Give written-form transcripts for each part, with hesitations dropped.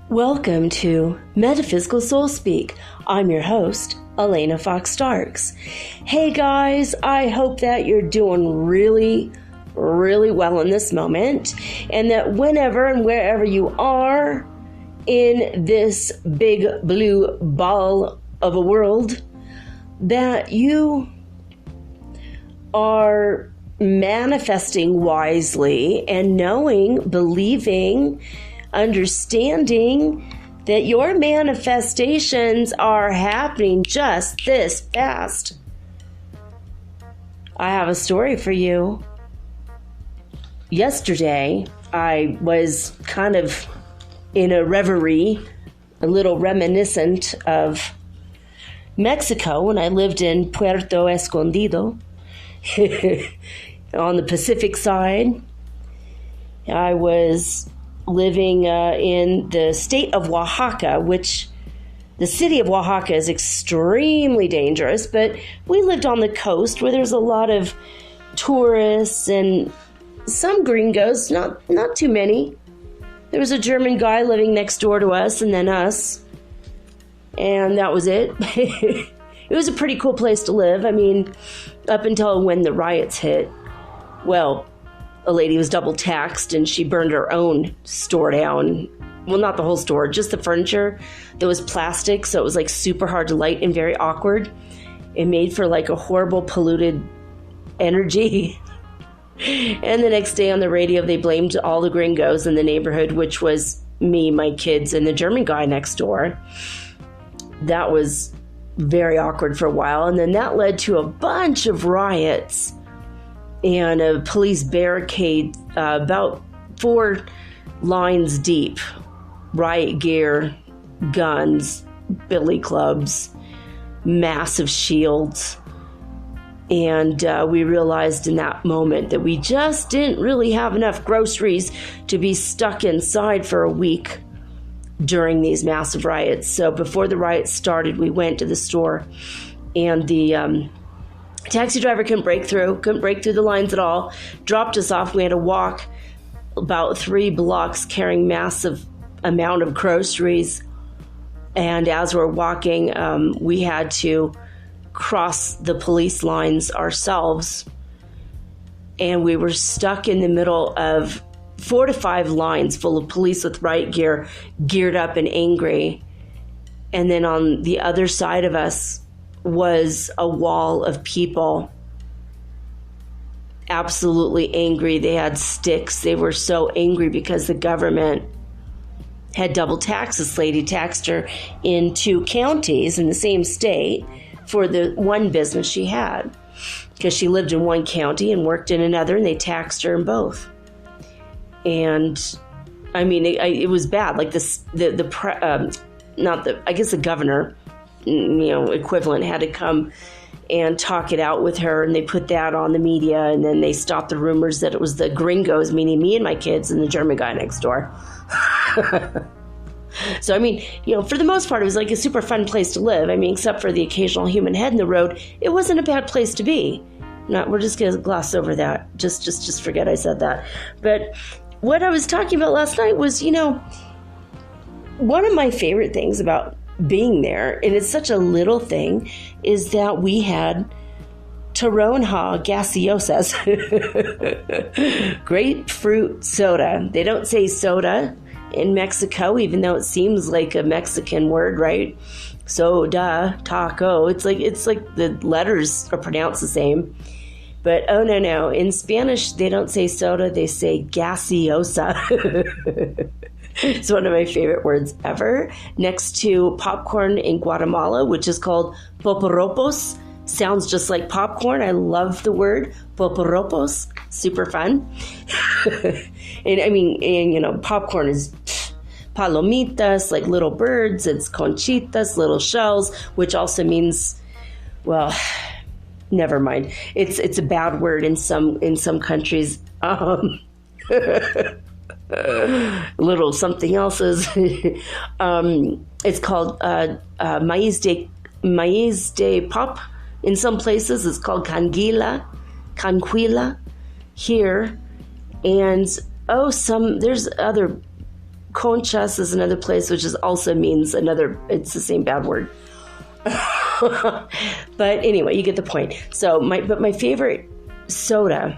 Welcome to Metaphysical Soul Speak. I'm your host, Elena Fox Starks. Hey guys, I hope that you're doing really well in this moment, and that whenever and wherever you are in this big blue ball of a world, that you are manifesting wisely and knowing, believing, understanding that your manifestations are happening just this fast. I have a story for you. Yesterday, I was kind of in a reverie, a little reminiscent of Mexico when I lived in Puerto Escondido on the Pacific side. I was living in the state of Oaxaca, which the city of Oaxaca is extremely dangerous, but we lived on the coast where there's a lot of tourists and some gringos, not too many. There was a German guy living next door to us and then us, and that was it. It was a pretty cool place to live. I mean, up until when the riots hit. Well, a lady was double taxed and she burned her own store down. Well, not the whole store, just the furniture that was plastic, so it was like super hard to light and very awkward. It made for like a horrible polluted energy. And the next day on the radio, they blamed all the gringos in the neighborhood, which was me, my kids, and the German guy next door. That was very awkward for a while. And then that led to a bunch of riots and a police barricade about 4 lines deep. Riot gear, guns, billy clubs, massive shields. And we realized in that moment that we just didn't really have enough groceries to be stuck inside for a week during these massive riots. So before the riots started, we went to the store, and the taxi driver couldn't break through the lines at all, dropped us off. We had to walk about 3 blocks carrying massive amount of groceries. And as we're walking, we had to cross the police lines ourselves. And we were stuck in the middle of 4 to 5 lines full of police with riot gear, geared up and angry. And then on the other side of us was a wall of people, absolutely angry. They had sticks. They were so angry because the government had double taxed this lady, taxed her in 2 counties in the same state for the one business she had, because she lived in one county and worked in another, and they taxed her in both. And I mean, it was bad. Like the governor, equivalent, had to come and talk it out with her, and they put that on the media, and then they stopped the rumors that it was the gringos, meaning me and my kids, and the German guy next door. So, I mean, for the most part, it was like a super fun place to live. I mean, except for the occasional human head in the road, it wasn't a bad place to be. We're just going to gloss over that. Just forget I said that. But what I was talking about last night was, one of my favorite things about being there, and it's such a little thing, is that we had Toronja gaseosas, grapefruit soda. They don't say soda in Mexico, even though it seems like a Mexican word, right? Soda, taco. It's like the letters are pronounced the same. But oh no, in Spanish they don't say soda, they say gaseosa. It's one of my favorite words ever. Next to popcorn in Guatemala, which is called poporopos. Sounds just like popcorn. I love the word poporopos. Super fun. And popcorn is palomitas, like little birds. It's conchitas, little shells, which also means, well, never mind. It's a bad word in some countries. Little something else's. It's called maíz de pop. In some places, it's called canquila here, and there's other. Conchas is another place, which is also means another. It's the same bad word. But anyway, you get the point. So my favorite soda,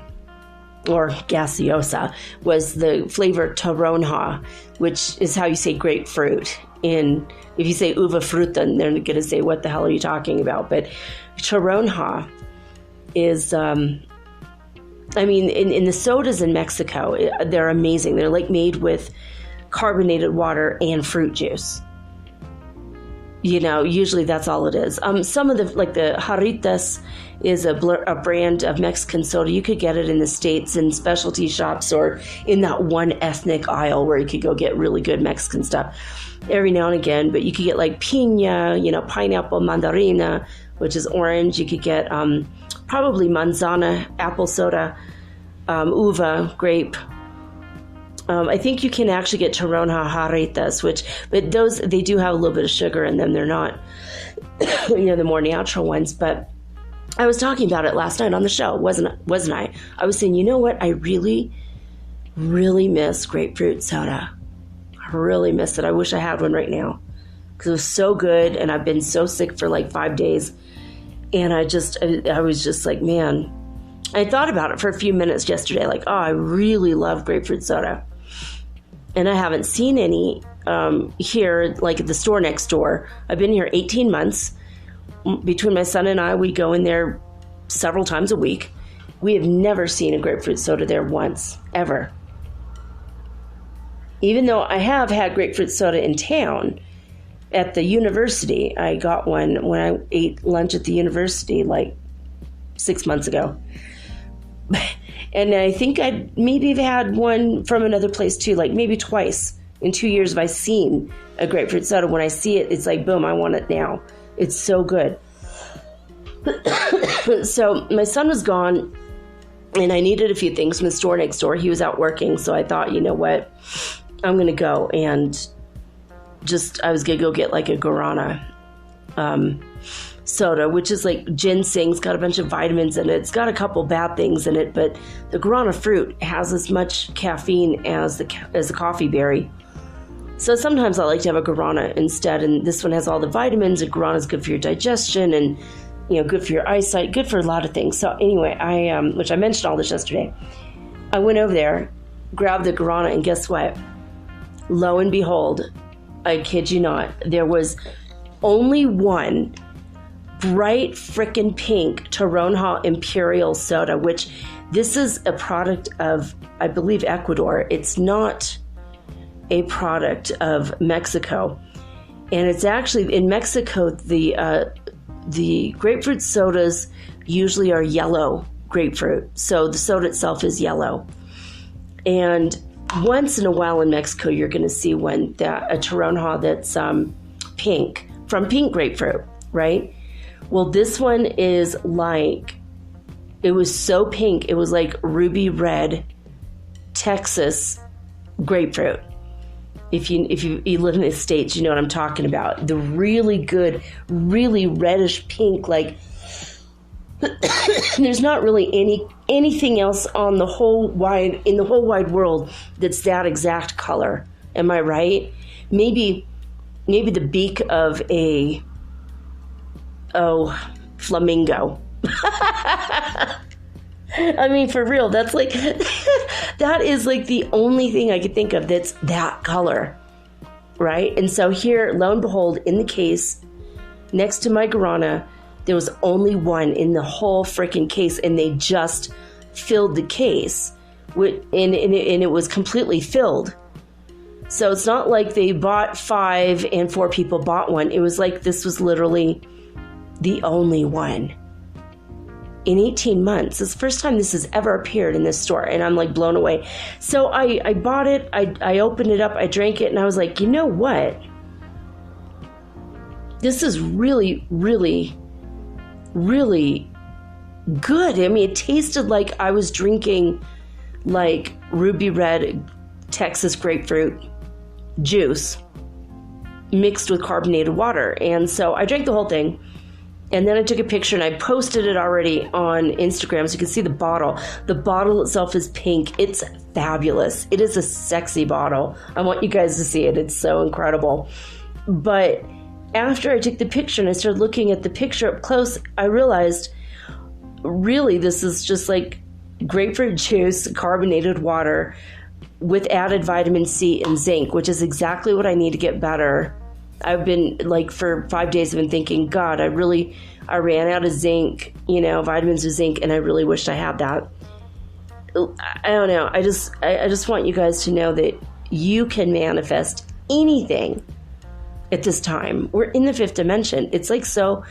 or gaseosa, was the flavor toronja, which is how you say grapefruit. If you say uva fruta, they're going to say, what the hell are you talking about? But toronja is, in the sodas in Mexico, they're amazing. They're like made with carbonated water and fruit juice. Usually that's all it is. Some of the Jarritas is a brand of Mexican soda. You could get it in the States in specialty shops or in that one ethnic aisle where you could go get really good Mexican stuff every now and again. But you could get like piña, pineapple, mandarina, which is orange. You could get probably manzana, apple soda, uva, grape. I think you can actually get toronja jarritas, but those, they do have a little bit of sugar in them. They're not, the more natural ones. But I was talking about it last night on the show, wasn't I? I was saying, you know what? I really, really miss grapefruit soda. I really miss it. I wish I had one right now because it was so good, and I've been so sick for like 5 days, and I was just like, man. I thought about it for a few minutes yesterday, like, I really love grapefruit soda. And I haven't seen any here, like at the store next door. I've been here 18 months. Between my son and I, we go in there several times a week. We have never seen a grapefruit soda there once, ever. Even though I have had grapefruit soda in town at the university. I got one when I ate lunch at the university like 6 months ago. And I think I maybe have had one from another place too, like maybe twice in 2 years have I seen a grapefruit soda. When I see it, it's like, boom, I want it now. It's so good. So my son was gone, and I needed a few things from the store next door. He was out working, so I thought, you know what, I'm going to go and I was going to go get like a guarana soda, which is like ginseng. It's got a bunch of vitamins in it. It's got a couple bad things in it, but the guarana fruit has as much caffeine as the coffee berry. So sometimes I like to have a guarana instead, and this one has all the vitamins, and guarana is good for your digestion and, good for your eyesight, good for a lot of things. So anyway, which I mentioned all this yesterday, I went over there, grabbed the guarana, and guess what? Lo and behold, I kid you not, there was only one bright frickin' pink Toronja Imperial soda, which this is a product of, I believe, Ecuador. It's not a product of Mexico. And it's actually, in Mexico, the grapefruit sodas usually are yellow grapefruit. So the soda itself is yellow. And once in a while in Mexico, you're going to see a Toronja that's pink, from pink grapefruit, right? Well, this one is like, it was so pink, it was like ruby red Texas grapefruit. If you live in the States, you know what I'm talking about. The really good, really reddish pink, like there's not really anything else in the whole wide world that's that exact color. Am I right? Maybe the beak of a flamingo. I mean, for real, that's like, that is like the only thing I could think of that's that color, right? And so here, lo and behold, in the case, next to my guarana, there was only one in the whole freaking case, and they just filled the case, and it was completely filled. So it's not like they bought 5 and 4 people bought one. It was like this was literally the only one. In 18 months, it's the first time this has ever appeared in this store, and I'm like blown away. So I bought it, I opened it up, I drank it, and I was like, you know what? This is really, really, really good. I mean, it tasted like I was drinking like ruby red Texas grapefruit juice mixed with carbonated water. And so I drank the whole thing. And then I took a picture and I posted it already on Instagram so you can see the bottle. The bottle itself is pink. It's fabulous. It is a sexy bottle. I want you guys to see it. It's so incredible. But after I took the picture and I started looking at the picture up close, I realized really this is just like grapefruit juice, carbonated water with added vitamin C and zinc, which is exactly what I need to get better. I've been like for 5 days I've been thinking, God, I ran out of zinc, vitamins with zinc, and I really wished I had that. I don't know. I just want you guys to know that you can manifest anything at this time. We're in the 5th dimension. It's like so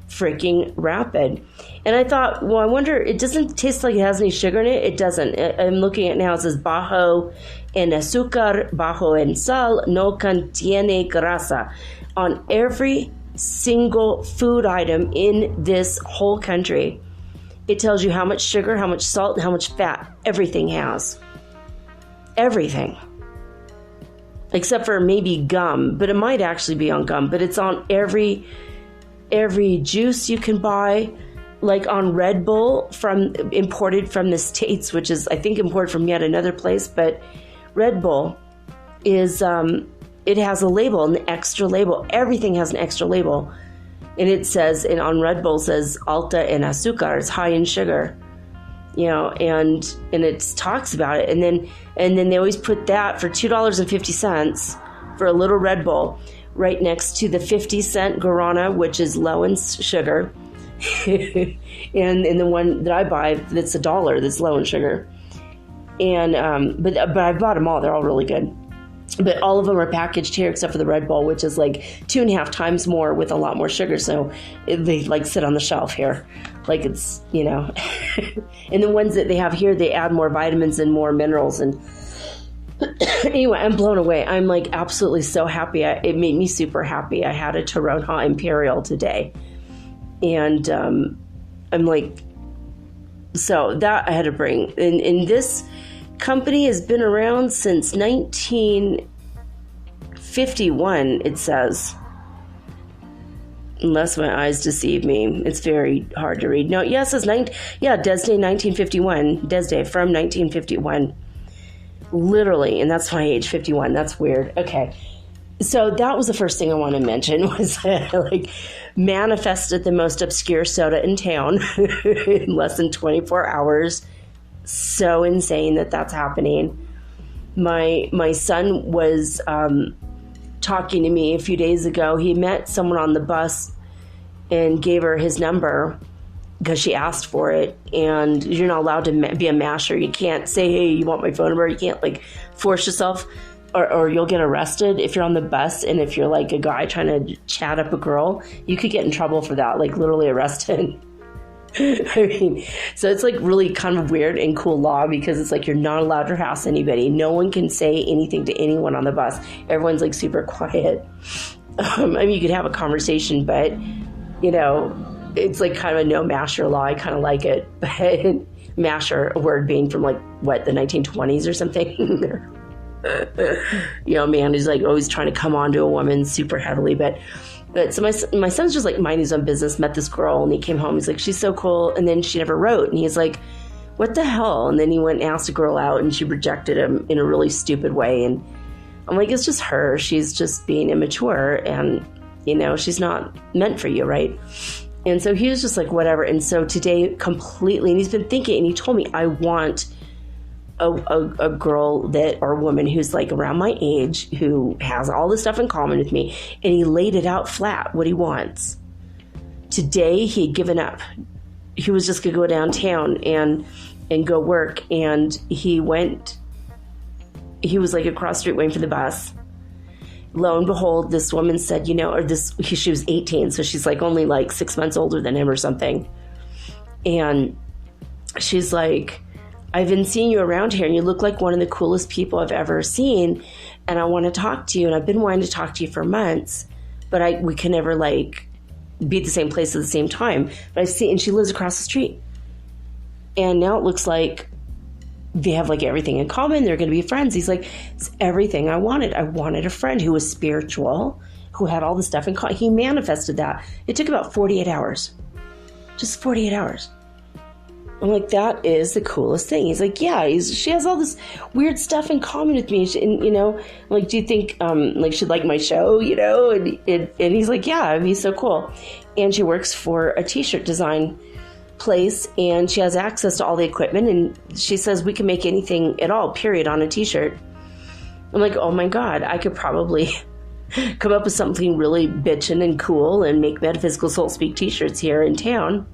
freaking rapid. And I thought, well, I wonder, it doesn't taste like it has any sugar in it. It doesn't. I'm looking at it now. It says bajo en azúcar, bajo en sal, no contiene grasa. On every single food item in this whole country, it tells you how much sugar, how much salt, and how much fat everything has. Everything. Except for maybe gum, but it might actually be on gum, but it's on every juice you can buy, like on Red Bull imported from the States, which is I think imported from yet another place, but Red Bull is it has a label, an extra label. Everything has an extra label, and it says, and on Red Bull says alta en azúcar, it's high in sugar, and it talks about it, and then they always put that for $2.50 for a little Red Bull, right next to the 50-cent Guarana, which is low in sugar, and the one that I buy that's $1 that's low in sugar. And but I bought them all; they're all really good. But all of them are packaged here, except for the Red Bull, which is like 2.5 times more with a lot more sugar. So they like sit on the shelf here, like it's And the ones that they have here, they add more vitamins and more minerals and. Anyway, I'm blown away. I'm like absolutely so happy. It made me super happy. I had a Toronja Imperial today. And I'm like, so that I had to bring. And this company has been around since 1951, it says. Unless my eyes deceive me. It's very hard to read. No, yeah, it says, Desday 1951. Desday from 1951. Literally, and that's my age, 51. That's weird. Okay. So that was the first thing I want to mention was like manifested the most obscure soda in town in less than 24 hours. So insane that that's happening. My son was talking to me a few days ago. He met someone on the bus and gave her his number because she asked for it, and you're not allowed to be a masher. You can't say, hey, you want my phone number? You can't like force yourself, or you'll get arrested if you're on the bus. And if you're like a guy trying to chat up a girl, you could get in trouble for that, like literally arrested. I mean, so it's like really kind of weird and cool law because it's like you're not allowed to harass anybody. No one can say anything to anyone on the bus. Everyone's like super quiet. I mean, you could have a conversation, but it's like kind of a no masher law. I kind of like it, but masher, a word being from like what, the 1920s or something. Man who's like always trying to come on to a woman super heavily, but so my son's just like minding his own business, met this girl, and he came home. He's like, she's so cool, and then she never wrote, and he's like, what the hell? And then he went and asked a girl out, and she rejected him in a really stupid way, and I'm like, it's just her. She's just being immature, and she's not meant for you, right? And so he was just like, whatever. And so today completely, and he's been thinking, and he told me, I want a girl or a woman who's like around my age, who has all this stuff in common with me. And he laid it out flat, what he wants. Today he had given up. He was just going to go downtown and go work. And he went he was like across the street waiting for the bus. Lo and behold, this woman said, she was 18, so she's like only like 6 months older than him or something. And she's like, I've been seeing you around here and you look like one of the coolest people I've ever seen. And I want to talk to you. And I've been wanting to talk to you for months, but we can never like be at the same place at the same time. But and she lives across the street. And now it looks like they have like everything in common. They're going to be friends. He's like, it's everything I wanted. I wanted a friend who was spiritual, who had all the stuff in common. He manifested that. It took about 48 hours. Just 48 hours. I'm like, that is the coolest thing. He's like, yeah, she has all this weird stuff in common with me. And, I'm like, do you think, like, she'd like my show, And he's like, yeah, it'd be so cool. And she works for a t-shirt design place, and she has access to all the equipment, and she says we can make anything at all, period, on a t-shirt. I'm like, oh my God, I could probably come up with something really bitchin' and cool and make Metaphysical Soul Speak t-shirts here in town.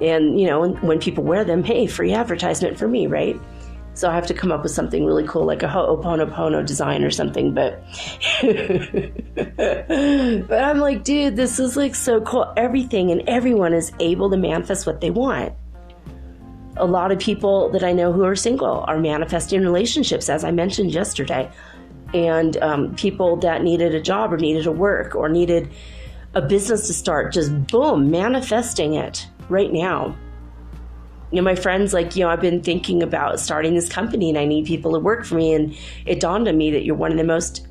And, when people wear them, hey, free advertisement for me, right? So I have to come up with something really cool, like a Ho'oponopono design or something. But, but I'm like, dude, this is like so cool. Everything and everyone is able to manifest what they want. A lot of people that I know who are single are manifesting relationships, as I mentioned yesterday. And people that needed a job or needed a work or needed a business to start, just boom, manifesting it right now. My friends, like, I've been thinking about starting this company and I need people to work for me. And it dawned on me that you're one of the most,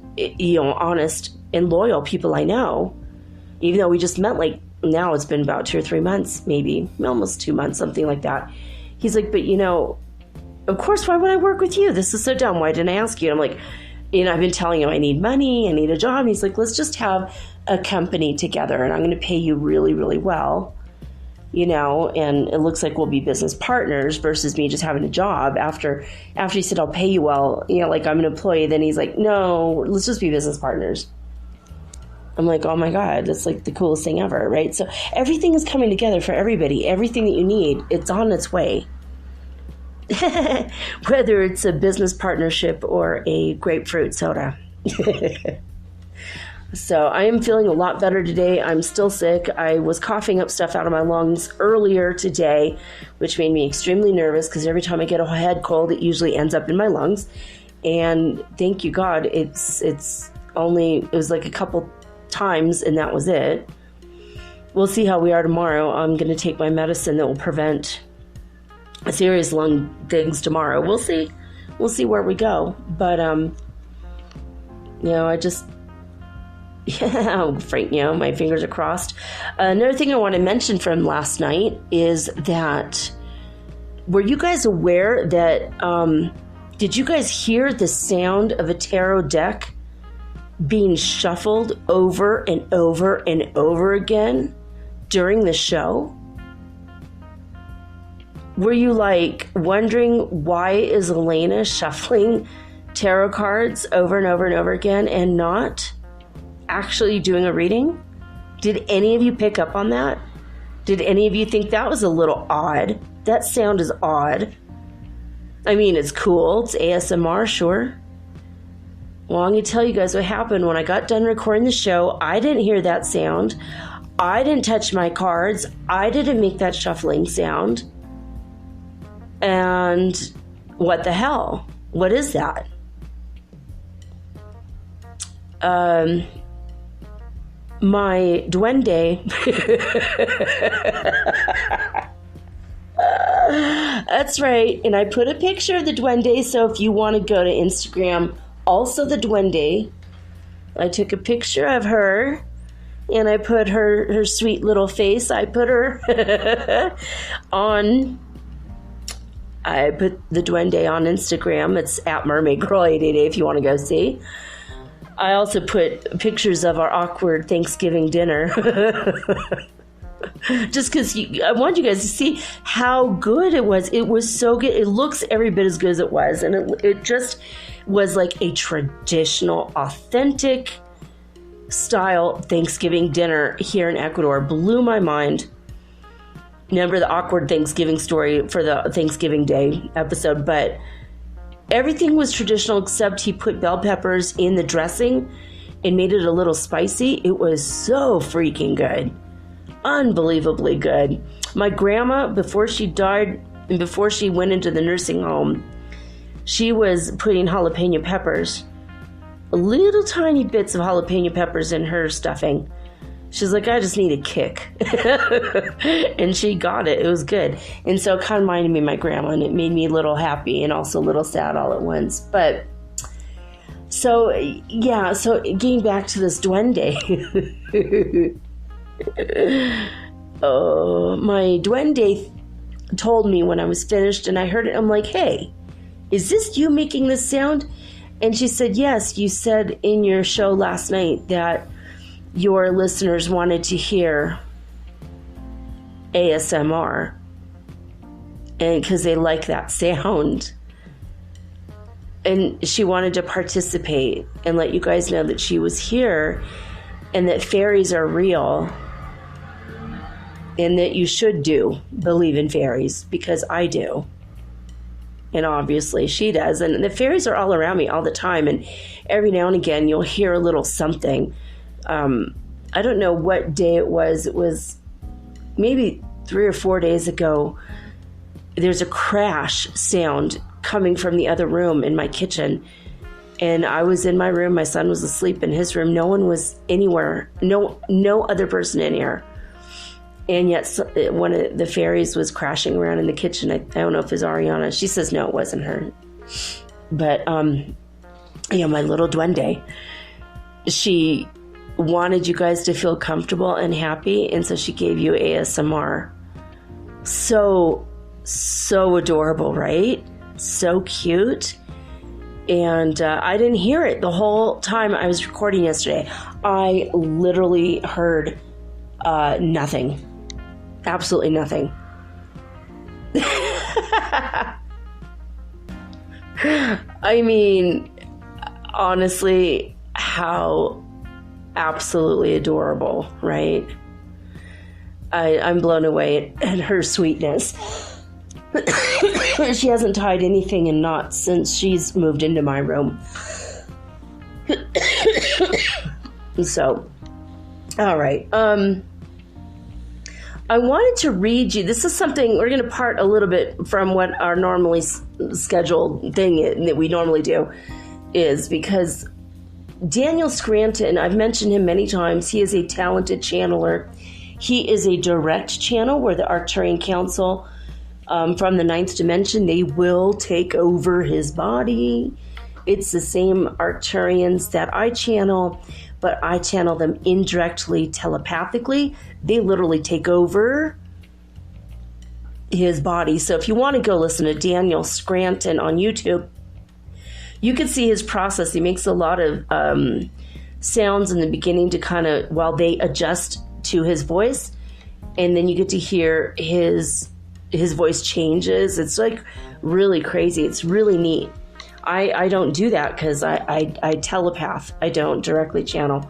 honest and loyal people I know. Even though we just met, like, now it's been about 2 or 3 months, maybe almost 2 months, something like that. He's like, but, of course, why would I work with you? This is so dumb. Why didn't I ask you? And I'm like, I've been telling him I need money, I need a job. And he's like, let's just have a company together and I'm going to pay you really, really well. And it looks like we'll be business partners versus me just having a job. After he said, I'll pay you well, like I'm an employee. Then he's like, no, let's just be business partners. I'm like, oh my God, that's like the coolest thing ever, right? So everything is coming together for everybody. Everything that you need, it's on its way. Whether it's a business partnership or a grapefruit soda. So I am feeling a lot better today. I'm still sick. I was coughing up stuff out of my lungs earlier today, which made me extremely nervous because every time I get a head cold, it usually ends up in my lungs. And thank you, God, it was like a couple times and that was it. We'll see how we are tomorrow. I'm going to take my medicine that will prevent serious lung things tomorrow. We'll see. We'll see where we go. But, I just... my fingers are crossed. Another thing I want to mention from last night is that, were you guys aware that, did you guys hear the sound of a tarot deck being shuffled over and over and over again during the show? Were you like wondering, why is Elena shuffling tarot cards over and over and over again and not actually doing a reading? Did any of you pick up on that? Did any of you think that was a little odd? That sound is odd. I mean, it's cool. It's ASMR, sure. Well, I'm going to tell you guys what happened. When I got done recording the show, I didn't hear that sound. I didn't touch my cards. I didn't make that shuffling sound. And what the hell? What is that? My duende. That's right. And I put a picture of the duende. So if you want to go to Instagram, also the duende, I took a picture of her and I put her sweet little face. I put her I put the duende on Instagram. It's at mermaidgirl888 if you want to go see. I also put pictures of our awkward Thanksgiving dinner. Just because I want you guys to see how good it was. It was so good. It looks every bit as good as it was. And it just was like a traditional, authentic style Thanksgiving dinner here in Ecuador. Blew my mind. Remember the awkward Thanksgiving story for the Thanksgiving Day episode, but everything was traditional except he put bell peppers in the dressing and made it a little spicy. It was so freaking good. Unbelievably good. My grandma, before she died and before she went into the nursing home, she was putting jalapeno peppers, little tiny bits of jalapeno peppers in her stuffing. She's like, I just need a kick. And she got it. It was good. And so it kind of reminded me of my grandma, and it made me a little happy and also a little sad all at once. But so, yeah, so getting back to this duende. Oh, my duende told me when I was finished and I heard it, I'm like, hey, is this you making this sound? And she said, yes, you said in your show last night that your listeners wanted to hear ASMR, and because they like that sound. And she wanted to participate and let you guys know that she was here and that fairies are real and that you should believe in fairies, because I do. And obviously she does. And the fairies are all around me all the time. And every now and again, you'll hear a little something. I don't know what day it was. It was maybe 3 or 4 days ago. There's a crash sound coming from the other room in my kitchen. And I was in my room. My son was asleep in his room. No one was anywhere. No other person in here. And yet one of the fairies was crashing around in the kitchen. I don't know if it was Ariana. She says no, it wasn't her. But, my little duende, she wanted you guys to feel comfortable and happy. And so she gave you ASMR. So adorable, right? So cute. And I didn't hear it the whole time I was recording yesterday. I literally heard nothing. Absolutely nothing. I mean, honestly, how absolutely adorable, right? I'm blown away at her sweetness. She hasn't tied anything in knots since she's moved into my room. So, all right. I wanted to read you. This is something we're going to part a little bit from what our normally scheduled thing that we normally do is, because Daniel Scranton, I've mentioned him many times. He is a talented channeler. He is a direct channel where the Arcturian Council from the 9th dimension, they will take over his body. It's the same Arcturians that I channel, but I channel them indirectly, telepathically. They literally take over his body. So if you want to go listen to Daniel Scranton on YouTube, you can see his process. He makes a lot of sounds in the beginning to kind of, while they adjust to his voice, and then you get to hear his voice changes. It's like really crazy. It's really neat. I don't do that because I telepath. I don't directly channel.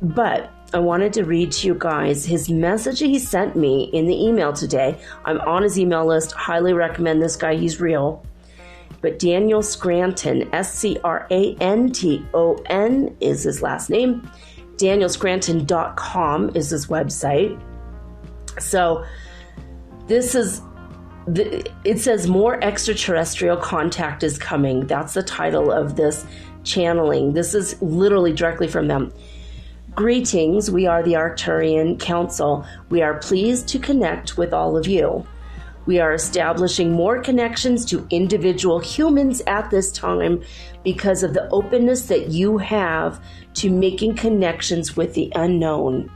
But I wanted to read to you guys his message he sent me in the email today. I'm on his email list. Highly recommend this guy. He's real. But Daniel Scranton, Scranton is his last name. DanielScranton.com is his website. So this is... It says more extraterrestrial contact is coming. That's the title of this channeling. This is literally directly from them. Greetings, we are the Arcturian Council. We are pleased to connect with all of you. We are establishing more connections to individual humans at this time because of the openness that you have to making connections with the unknown.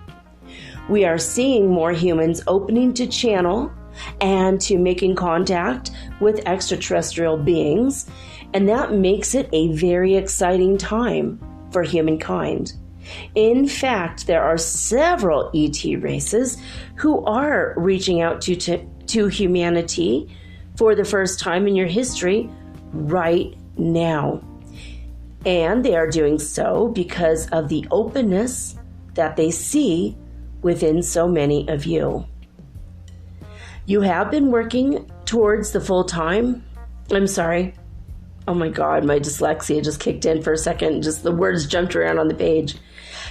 We are seeing more humans opening to channel and to making contact with extraterrestrial beings, and that makes it a very exciting time for humankind. In fact, there are several ET races who are reaching out to humanity for the first time in your history right now. And they are doing so because of the openness that they see within so many of you. You have been working towards the full-time. I'm sorry. Oh my God, my dyslexia just kicked in for a second. Just the words jumped around on the page.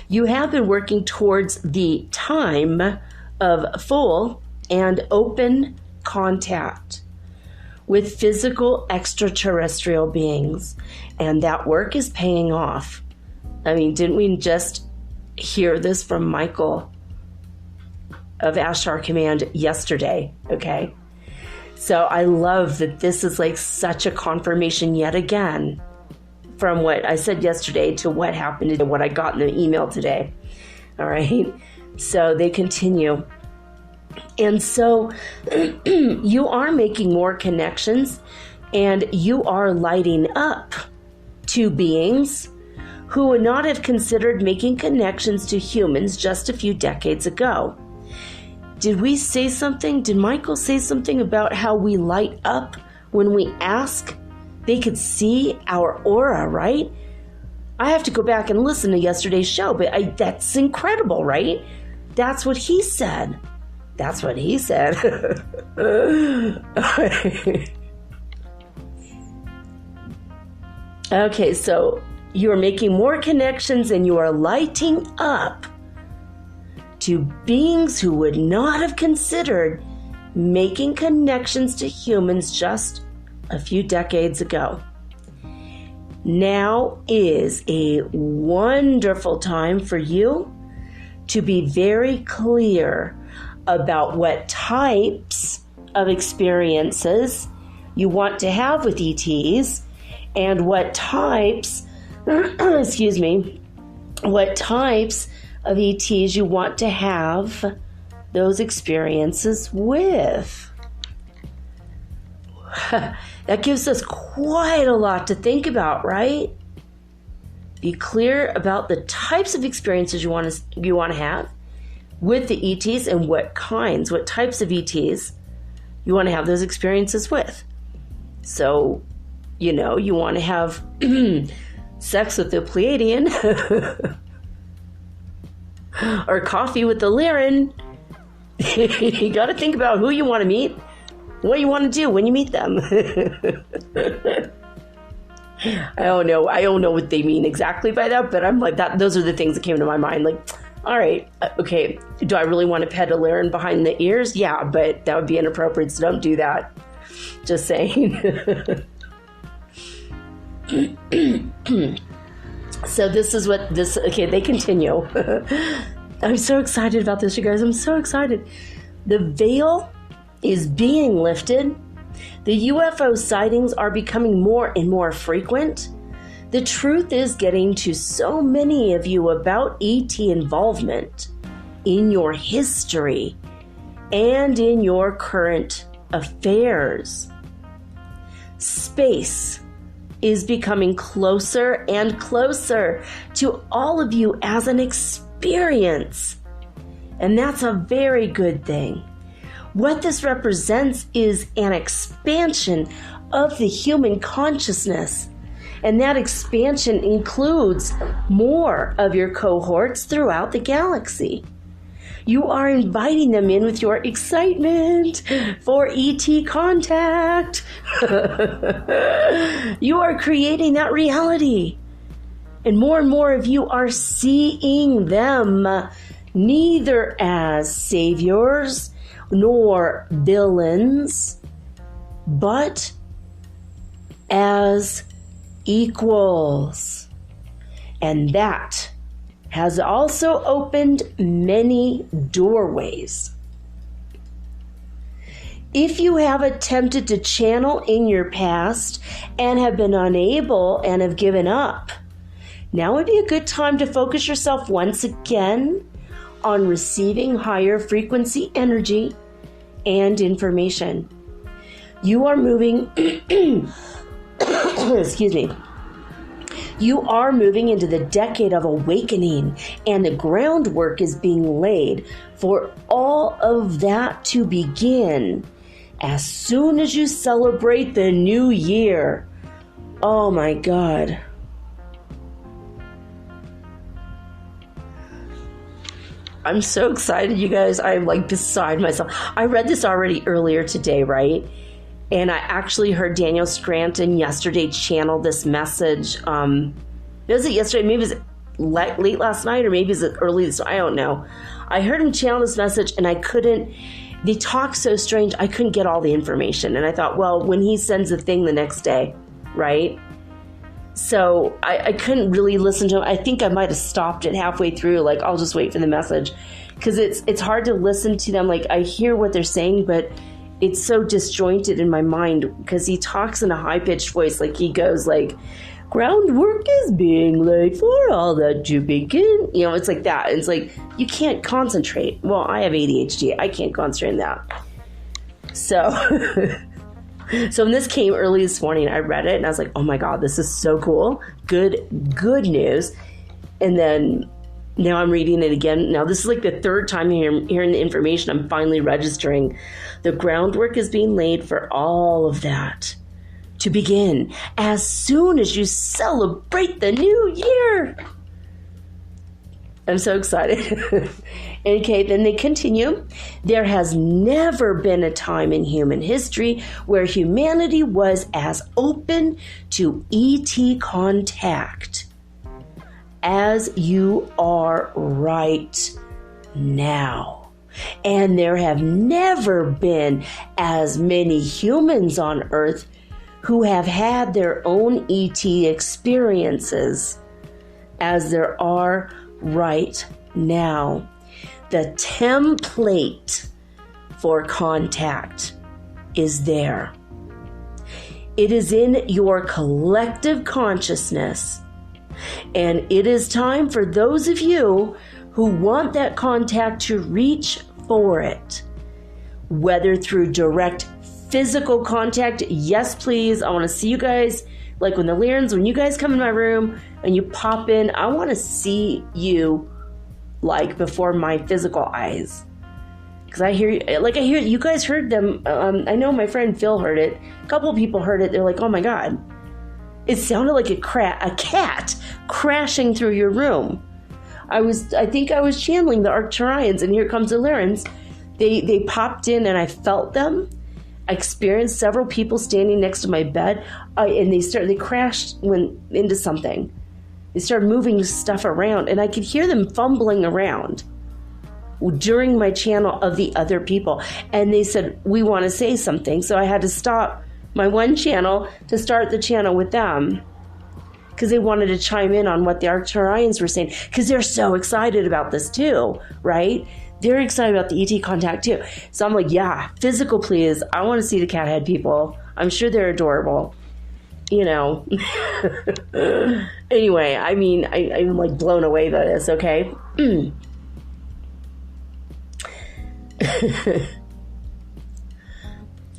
You have been working towards the time of full and open contact with physical extraterrestrial beings. And that work is paying off. I mean, didn't we just hear this from Michael of Ashtar Command yesterday? Okay. So I love that this is like such a confirmation yet again from what I said yesterday to what happened and what I got in the email today. All right. So they continue. And so you are making more connections and you are lighting up to beings who would not have considered making connections to humans just a few decades ago. Did we say something? Did Michael say something about how we light up when we ask? They could see our aura, right? I have to go back and listen to yesterday's show, but that's incredible, right? That's what he said. That's what he said. Okay, so you are making more connections and you are lighting up to beings who would not have considered making connections to humans just a few decades ago. Now is a wonderful time for you to be very clear about what types of experiences you want to have with ETs and what types, what types of ETs you want to have those experiences with. That gives us quite a lot to think about, right? Be clear about the types of experiences you want to have with the ETs and what types of ETs you want to have those experiences with. So, you want to have sex with the Pleiadian or coffee with the Lyran. You got to think about who you want to meet, what you want to do when you meet them. I don't know what they mean exactly by that, but I'm like that. Those are the things that came to my mind. Like, all right, okay, do I really want to pet a Lyran behind the ears? Yeah, but that would be inappropriate, so don't do that. Just saying. So this is what this, okay, they continue. I'm so excited about this, you guys. I'm so excited. The veil is being lifted. The UFO sightings are becoming more and more frequent. The truth is getting to so many of you about ET involvement in your history and in your current affairs. Space is becoming closer and closer to all of you as an experience. And that's a very good thing. What this represents is an expansion of the human consciousness. And that expansion includes more of your cohorts throughout the galaxy. You are inviting them in with your excitement for ET contact. You are creating that reality. And more of you are seeing them neither as saviors nor villains, but as equals. And that has also opened many doorways. If you have attempted to channel in your past and have been unable and have given up, now would be a good time to focus yourself once again on receiving higher frequency energy and information. You are moving, excuse me, you are moving into the decade of awakening, and the groundwork is being laid for all of that to begin as soon as you celebrate the new year. Oh my God. I'm so excited, you guys. I'm like beside myself. I read this already earlier today, right? And I actually heard Daniel Scranton yesterday channel this message. Was it yesterday? Maybe it was late last night, or maybe it was early this. I don't know. I heard him channel this message, and I couldn't. They talk so strange. I couldn't get all the information, and I thought, well, when he sends a thing the next day, right? So I couldn't really listen to him. I think I might have stopped it halfway through. Like, I'll just wait for the message, because it's hard to listen to them. Like, I hear what they're saying, but it's so disjointed in my mind, because he talks in a high-pitched voice. Like, he goes like, groundwork is being laid for all that you begin. You know, it's like that. It's like, you can't concentrate. Well, I have ADHD. I can't concentrate on that. So, so when this came early this morning, I read it and I was like, oh my God, this is so cool. Good news. And then now I'm reading it again. Now this is like the third time hearing the information. I'm finally registering. The groundwork is being laid for all of that to begin as soon as you celebrate the new year. I'm so excited. Okay, then they continue. There has never been a time in human history where humanity was as open to ET contact as you are right now. And there have never been as many humans on Earth who have had their own ET experiences as there are right now. The template for contact is there. It is in your collective consciousness, and it is time for those of you who want that contact to reach for it, whether through direct physical contact. Yes, please. I want to see you guys. Like when you guys come in my room and you pop in, I want to see you like before my physical eyes. Because I hear you guys heard them. I know my friend Phil heard it. A couple of people heard it. They're like, oh my God. It sounded like a cat crashing through your room. I think I was channeling the Arcturians, and here comes the Lyrans. They popped in and I felt them. I experienced several people standing next to my bed, and they crashed into something. They started moving stuff around, and I could hear them fumbling around during my channel of the other people. And they said, we want to say something. So I had to stop my one channel to start the channel with them, because they wanted to chime in on what the Arcturians were saying, because they're so excited about this too, right? They're excited about the ET contact too. So I'm like, yeah, physical, please. I want to see the cat head people. I'm sure they're adorable. You know. Anyway, I mean, I'm like blown away by this, okay?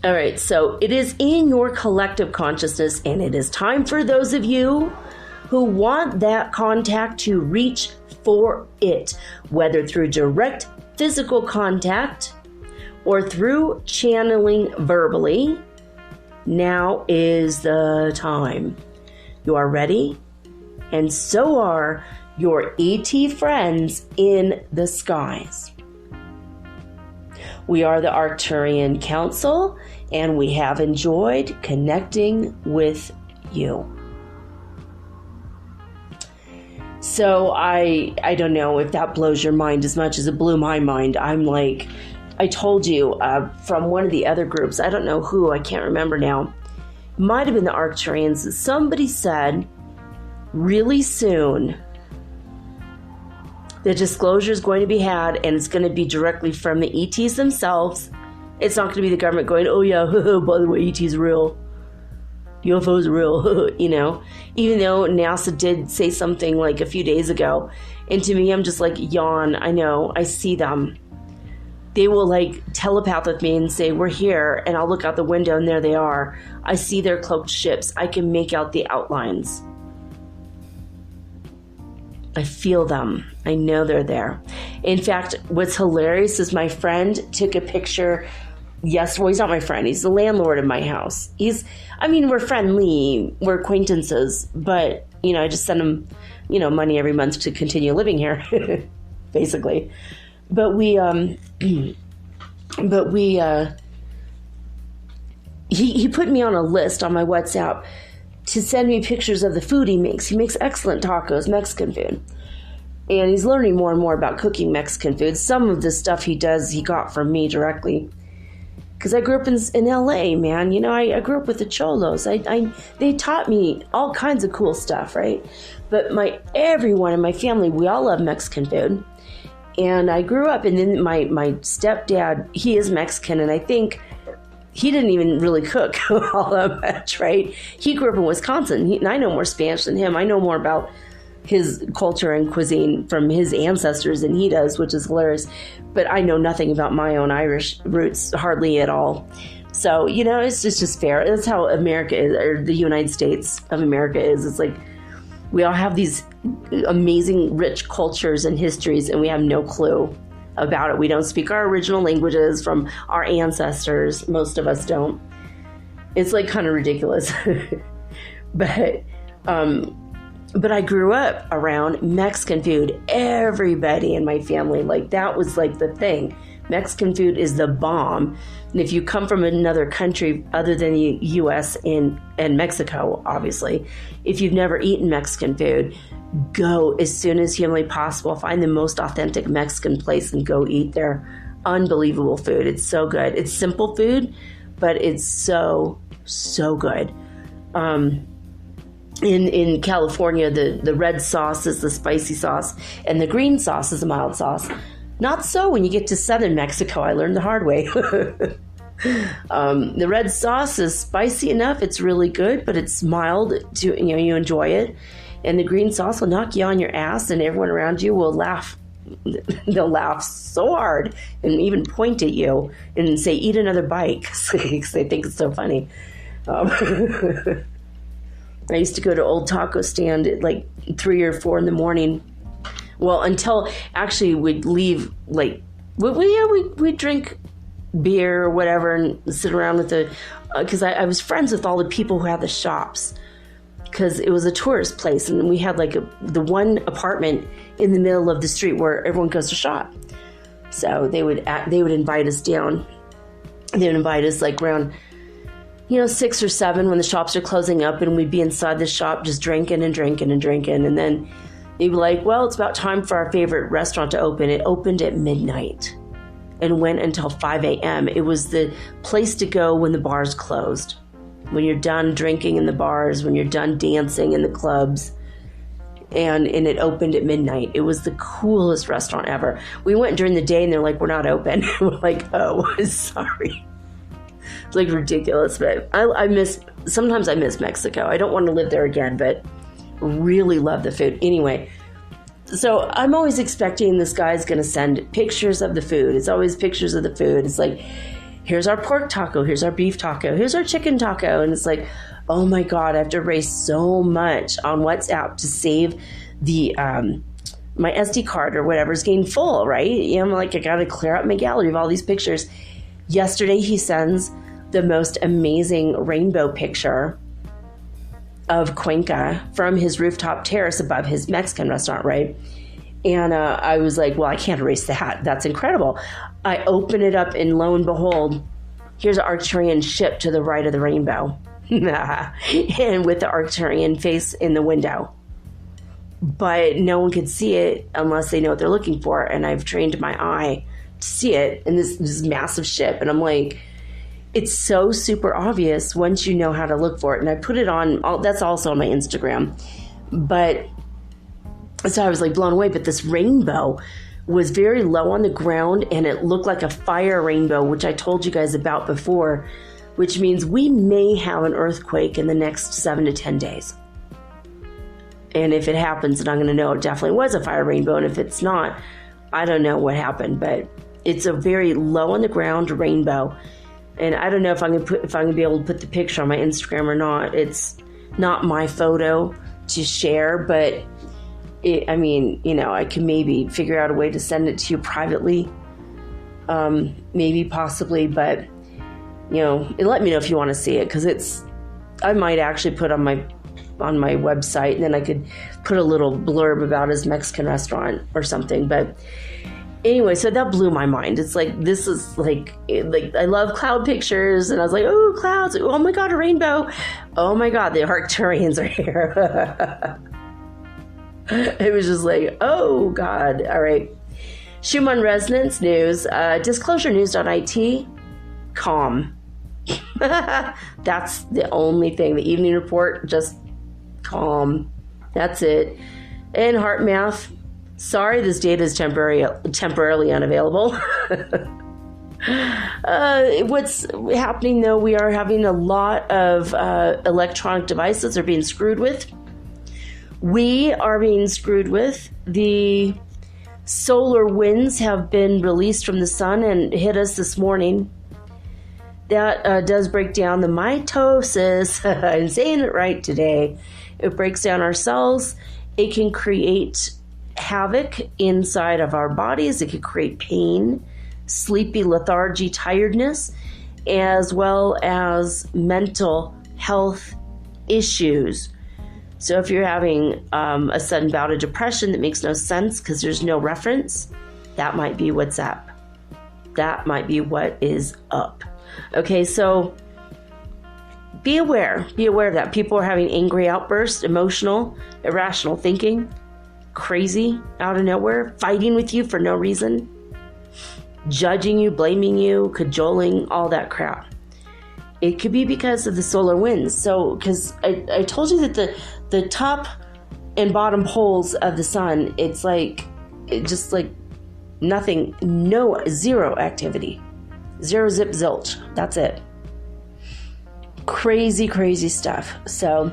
All right, so it is in your collective consciousness, and it is time for those of you who want that contact to reach for it, whether through direct physical contact or through channeling verbally. Now is the time. You are ready, and so are your ET friends in the skies. We are the Arcturian Council, and we have enjoyed connecting with you. So I don't know if that blows your mind as much as it blew my mind. I'm like, I told you from one of the other groups, I don't know who, I can't remember now. Might have been the Arcturians. Somebody said really soon the disclosure is going to be had, and it's going to be directly from the ETs themselves. It's not going to be the government going, oh yeah, by the way, ET's real. UFOs are real, you know, even though NASA did say something like a few days ago. And to me, I'm just like, yawn. I know, I see them. They will like telepath with me and say, we're here. And I'll look out the window and there they are. I see their cloaked ships. I can make out the outlines. I feel them. I know they're there. In fact, what's hilarious is my friend took a picture. Yes, well, he's not my friend. He's the landlord of my house. We're friendly. We're acquaintances. But, you know, I just send him, you know, money every month to continue living here, basically. But we he put me on a list on my WhatsApp to send me pictures of the food he makes. He makes excellent tacos, Mexican food. And he's learning more and more about cooking Mexican food. Some of the stuff he does, he got from me directly. Because I grew up in LA, man. I grew up with the Cholos. They taught me all kinds of cool stuff, right? But everyone in my family, we all love Mexican food. And I grew up, and then my stepdad, he is Mexican, and I think he didn't even really cook all that much, right? He grew up in Wisconsin, and I know more Spanish than him. I know more about his culture and cuisine from his ancestors than he does, which is hilarious. But I know nothing about my own Irish roots, hardly at all. So, it's just fair. That's how America is, or the United States of America is. It's like we all have these amazing, rich cultures and histories, and we have no clue about it. We don't speak our original languages from our ancestors. Most of us don't. It's like kind of ridiculous. But I grew up around Mexican food. Everybody in my family, that was the thing. Mexican food is the bomb. And if you come from another country other than the U.S. and Mexico, obviously, if you've never eaten Mexican food, go as soon as humanly possible. Find the most authentic Mexican place and go eat there. Unbelievable food. It's so good. It's simple food, but it's so, so good. In California, the red sauce is the spicy sauce, and the green sauce is the mild sauce. Not so when you get to southern Mexico. I learned the hard way. The red sauce is spicy enough. It's really good, but it's mild. You enjoy it. And the green sauce will knock you on your ass, and everyone around you will laugh. They'll laugh so hard and even point at you and say, "Eat another bite," because they think it's so funny. I used to go to old taco stand at 3 or 4 in the morning. Well, until actually we'd leave, we'd drink beer or whatever and sit around with because I was friends with all the people who had the shops, because it was a tourist place, and we had the one apartment in the middle of the street where everyone goes to shop. So they would invite us down. They would invite us around 6 or 7 when the shops are closing up, and we'd be inside the shop just drinking and drinking and drinking. And then they'd be like, well, it's about time for our favorite restaurant to open. It opened at midnight and went until 5 a.m. It was the place to go when the bars closed. When you're done drinking in the bars, when you're done dancing in the clubs. And it opened at midnight. It was the coolest restaurant ever. We went during the day, and they're like, we're not open. We're like, oh, sorry. It's ridiculous, but sometimes I miss Mexico. I don't want to live there again, but really love the food. Anyway, so I'm always expecting this guy's going to send pictures of the food. It's always pictures of the food. It's here's our pork taco, here's our beef taco, here's our chicken taco. And it's oh my God, I have to erase so much on WhatsApp to save the my SD card or whatever is getting full, right? I'm I got to clear out my gallery of all these pictures. Yesterday, he sends the most amazing rainbow picture of Cuenca from his rooftop terrace above his Mexican restaurant, right? And I was like, well, I can't erase that. That's incredible. I open it up, and lo and behold, here's an Arcturian ship to the right of the rainbow. And with the Arcturian face in the window. But no one could see it unless they know what they're looking for. And I've trained my eye to see it in this massive ship. And I'm like, it's so super obvious once you know how to look for it. And I put it on, that's also on my Instagram. But so I was blown away. But this rainbow was very low on the ground, and it looked like a fire rainbow, which I told you guys about before, which means we may have an earthquake in the next 7 to 10 days. And if it happens, then I'm going to know it definitely was a fire rainbow. And if it's not, I don't know what happened, but it's a very low on the ground rainbow. And I don't know if I'm going to be able to put the picture on my Instagram or not. It's not my photo to share, but I can maybe figure out a way to send it to you privately. Maybe, possibly, but let me know if you want to see it, because I might actually put on my website, and then I could put a little blurb about his Mexican restaurant or something. But Anyway, so that blew my mind. It's like, this is like I love cloud pictures, and I was like, oh, clouds, oh my God, a rainbow. Oh my God, the Arcturians are here. It was just like, oh God. All right. Schumann Resonance news, disclosurenews.it, calm. That's the only thing. The evening report, just calm. That's it. And heart math, sorry, this data is temporarily unavailable. What's happening, though, we are having a lot of electronic devices are being screwed with. We are being screwed with. The solar winds have been released from the sun and hit us this morning. That does break down the mitosis. I'm saying it right today. It breaks down our cells. It can create havoc inside of our bodies. It can create pain, sleepy, lethargy, tiredness, as well as mental health issues. So if you're having a sudden bout of depression that makes no sense because there's no reference, that might be what's up. That might be what is up. Okay, so be aware. Be aware of that. People are having angry outbursts, emotional, irrational thinking, crazy, out of nowhere, fighting with you for no reason, judging you, blaming you, cajoling, all that crap. It could be because of the solar winds. So, because I told you that the top and bottom poles of the sun, it's like, just like nothing, zero activity. Zero, zip, zilch. That's it. Crazy, crazy stuff. So,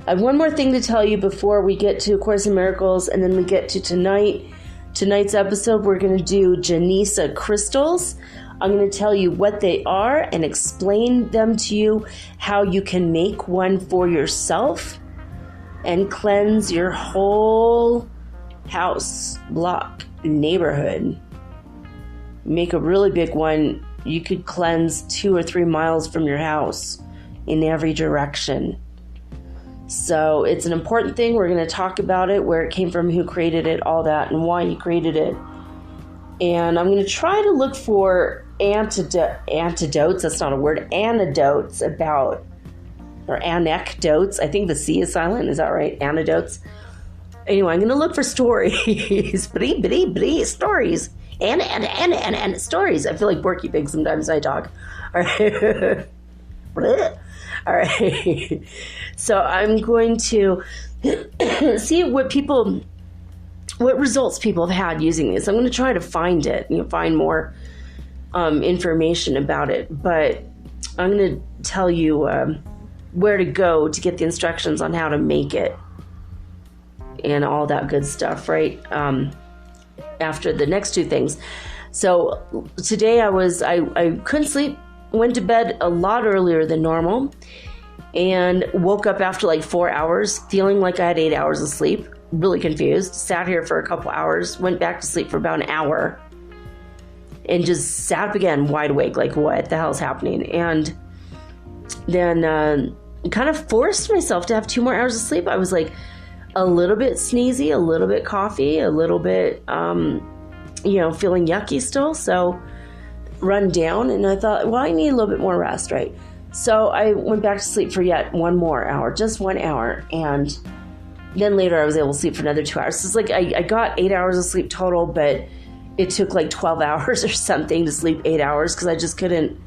I have one more thing to tell you before we get to A Course in Miracles, and then we get to tonight's episode. We're going to do Genesa crystals. I'm going to tell you what they are and explain them to you, how you can make one for yourself and cleanse your whole house, block, neighborhood. Make a really big one. You could cleanse 2 or 3 miles from your house in every direction. So it's an important thing. We're going to talk about it, where it came from, who created it, all that, and why he created it. And I'm going to try to look for antidotes. That's not a word. Anecdotes about, or anecdotes. I think the C is silent. Is that right? Anecdotes. Anyway, I'm going to look for stories. Stories. And stories. I feel like Porky Pig sometimes I talk. All right. All right. So I'm going to see what results people have had using this. I'm going to try to find it, find more information about it. But I'm going to tell you where to go to get the instructions on how to make it and all that good stuff, right? After the next two things. So today I couldn't sleep, went to bed a lot earlier than normal, and woke up after like 4 hours feeling like I had 8 hours of sleep, really confused, sat here for a couple hours, went back to sleep for about an hour, and just sat up again wide awake, like what the hell's happening? And then kind of forced myself to have 2 more hours of sleep. I was like a little bit sneezy, a little bit coughy, a little bit feeling yucky still, so run down, and I thought, well, I need a little bit more rest, right? So I went back to sleep for yet 1 more hour, just 1 hour, and then later I was able to sleep for another 2 hours. So it's like I got 8 hours of sleep total, but it took like 12 hours or something to sleep 8 hours because I just couldn't,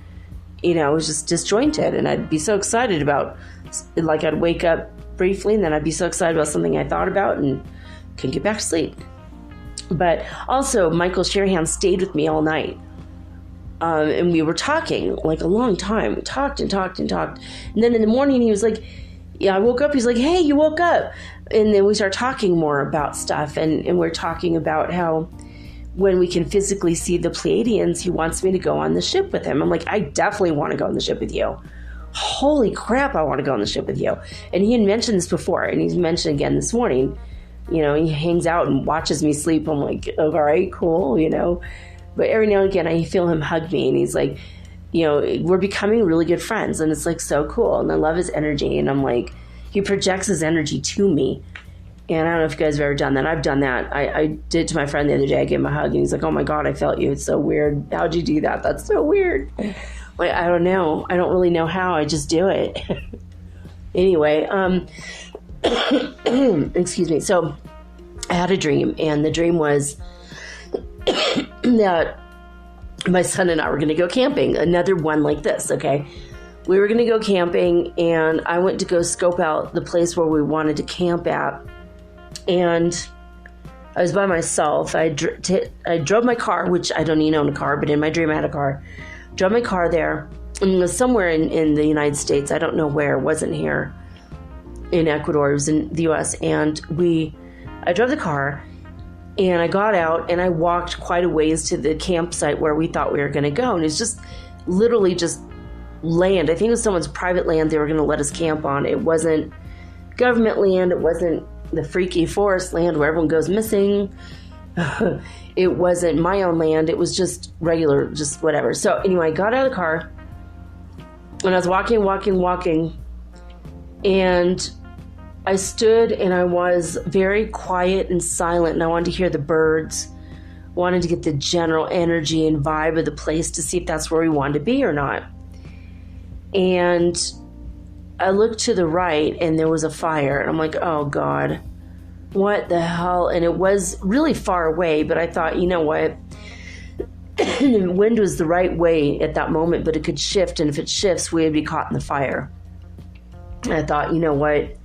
it was just disjointed, and I'd be so excited about, like, I'd wake up briefly, and then I'd be so excited about something I thought about and couldn't get back to sleep. But also, Michael Sherahan stayed with me all night. And we were talking like a long time. We talked and talked and talked. And then in the morning, he was like, yeah, I woke up. He's like, hey, you woke up. And then we started talking more about stuff. And we're talking about how when we can physically see the Pleiadians, he wants me to go on the ship with him. I'm like, I definitely want to go on the ship with you. Holy crap, I want to go on the ship with you. And he had mentioned this before, and he's mentioned again this morning. He hangs out and watches me sleep. I'm like, all right, cool, But every now and again, I feel him hug me, and he's like, we're becoming really good friends, and it's like so cool. And I love his energy, and I'm like, he projects his energy to me, And I don't know if you guys have ever done that. I've done that. I did to my friend the other day. I gave him a hug, and he's like, oh my God, I felt you. It's so weird. How'd you do that? That's so weird. Like, I don't know. I don't really know how. I just do it. Anyway, excuse me. So I had a dream, and the dream was that my son and I were going to go camping. Another one like this, okay? We were going to go camping, and I went to go scope out the place where we wanted to camp at. And I was by myself. I drove my car, which I don't even own a car, but in my dream I had a car. Drove my car there, and it was somewhere in the United States. I don't know where. It wasn't here in Ecuador. It was in the U.S. And I drove the car, and I got out, and I walked quite a ways to the campsite where we thought we were going to go. And it's just literally just land. I think it was someone's private land they were going to let us camp on. It wasn't government land. It wasn't the freaky forest land where everyone goes missing. It wasn't my own land. It was just regular, just whatever. So anyway, I got out of the car, and I was walking, and I stood, and I was very quiet and silent, and I wanted to hear the birds, wanted to get the general energy and vibe of the place to see if that's where we wanted to be or not. And I looked to the right, and there was a fire, and I'm like, oh God, what the hell? And it was really far away, but I thought, you know what? The wind was the right way at that moment, but it could shift, and if it shifts, we would be caught in the fire. And I thought, you know what?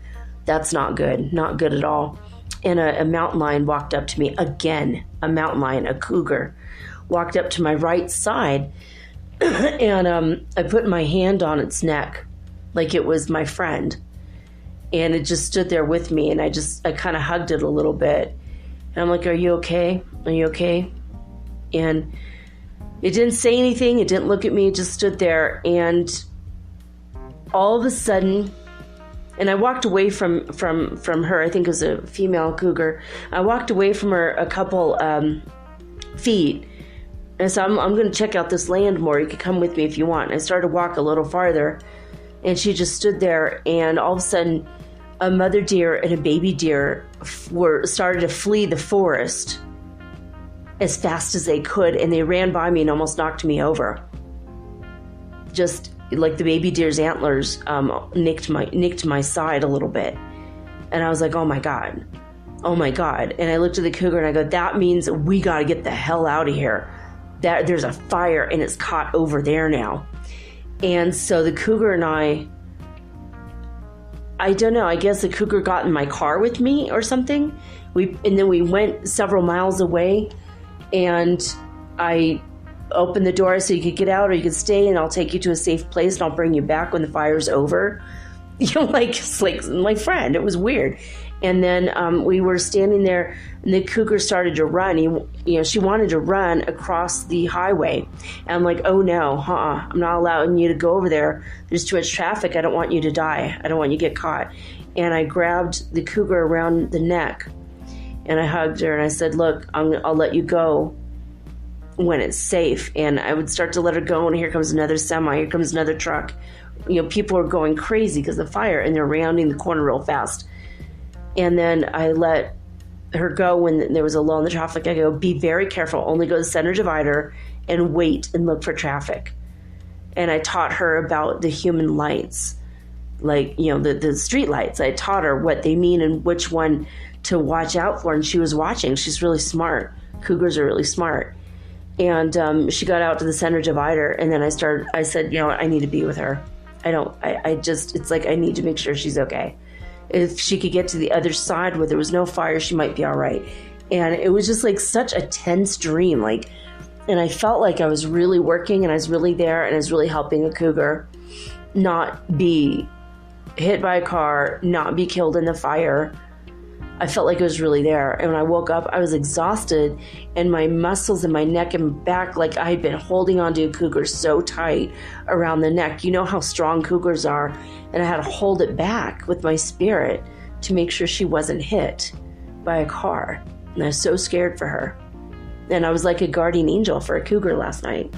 That's not good at all. And a mountain lion walked up to me again, a mountain lion, a cougar, walked up to my right side, and I put my hand on its neck, like it was my friend. And it just stood there with me, and I kind of hugged it a little bit. And I'm like, are you okay? Are you okay? And it didn't say anything. It didn't look at me. It just stood there. And all of a sudden, and I walked away from her. I think it was a female cougar. I walked away from her a couple feet. And so I'm going to check out this land more. You can come with me if you want. And I started to walk a little farther. And she just stood there, and all of a sudden, a mother deer and a baby deer started to flee the forest as fast as they could, and they ran by me and almost knocked me over. Just like the baby deer's antlers nicked my side a little bit, and I was like, oh my God. And I looked at the cougar, and I go, that means we got to get the hell out of here. There's a fire, and it's caught over there now. And so the cougar and I don't know, I guess the cougar got in my car with me or something. And then we went several miles away, and I opened the door so you could get out or you could stay, and I'll take you to a safe place, and I'll bring you back when the fire's over. You know, it's like my friend. It was weird. And then we were standing there, and the cougar started to run. She wanted to run across the highway. And I'm like, oh no, I'm not allowing you to go over there. There's too much traffic. I don't want you to die. I don't want you to get caught. And I grabbed the cougar around the neck, and I hugged her, and I said, look, I'll let you go when it's safe. And I would start to let her go, and here comes another semi, here comes another truck. People are going crazy because of the fire, and they're rounding the corner real fast. And then I let her go when there was a lull in the traffic. I go, be very careful. Only go to the center divider and wait and look for traffic. And I taught her about the human lights, like, the street lights. I taught her what they mean and which one to watch out for. And she was watching. She's really smart. Cougars are really smart. And she got out to the center divider. And then I said, I need to be with her. It's like I need to make sure she's okay. If she could get to the other side where there was no fire, she might be all right. And it was just like such a tense dream. And I felt like I was really working, and I was really there, and I was really helping a cougar not be hit by a car, not be killed in the fire. I felt like I was really there. And when I woke up, I was exhausted, and my muscles in my neck and back, like I had been holding onto a cougar so tight around the neck. You know how strong cougars are. And I had to hold it back with my spirit to make sure she wasn't hit by a car. And I was so scared for her. And I was like a guardian angel for a cougar last night.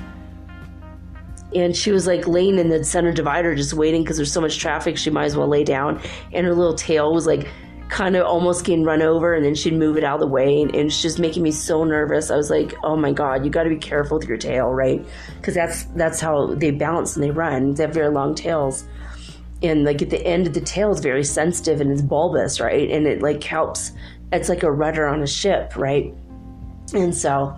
And she was like laying in the center divider just waiting because there's so much traffic, she might as well lay down. And her little tail was like kind of almost getting run over, and then she'd move it out of the way, and it's just making me so nervous. I was like, oh my God, you got to be careful with your tail, right? Because that's how they bounce and they run. They have very long tails, and like at the end of the tail is very sensitive and it's bulbous, right? And it like helps. It's like a rudder on a ship, right? And so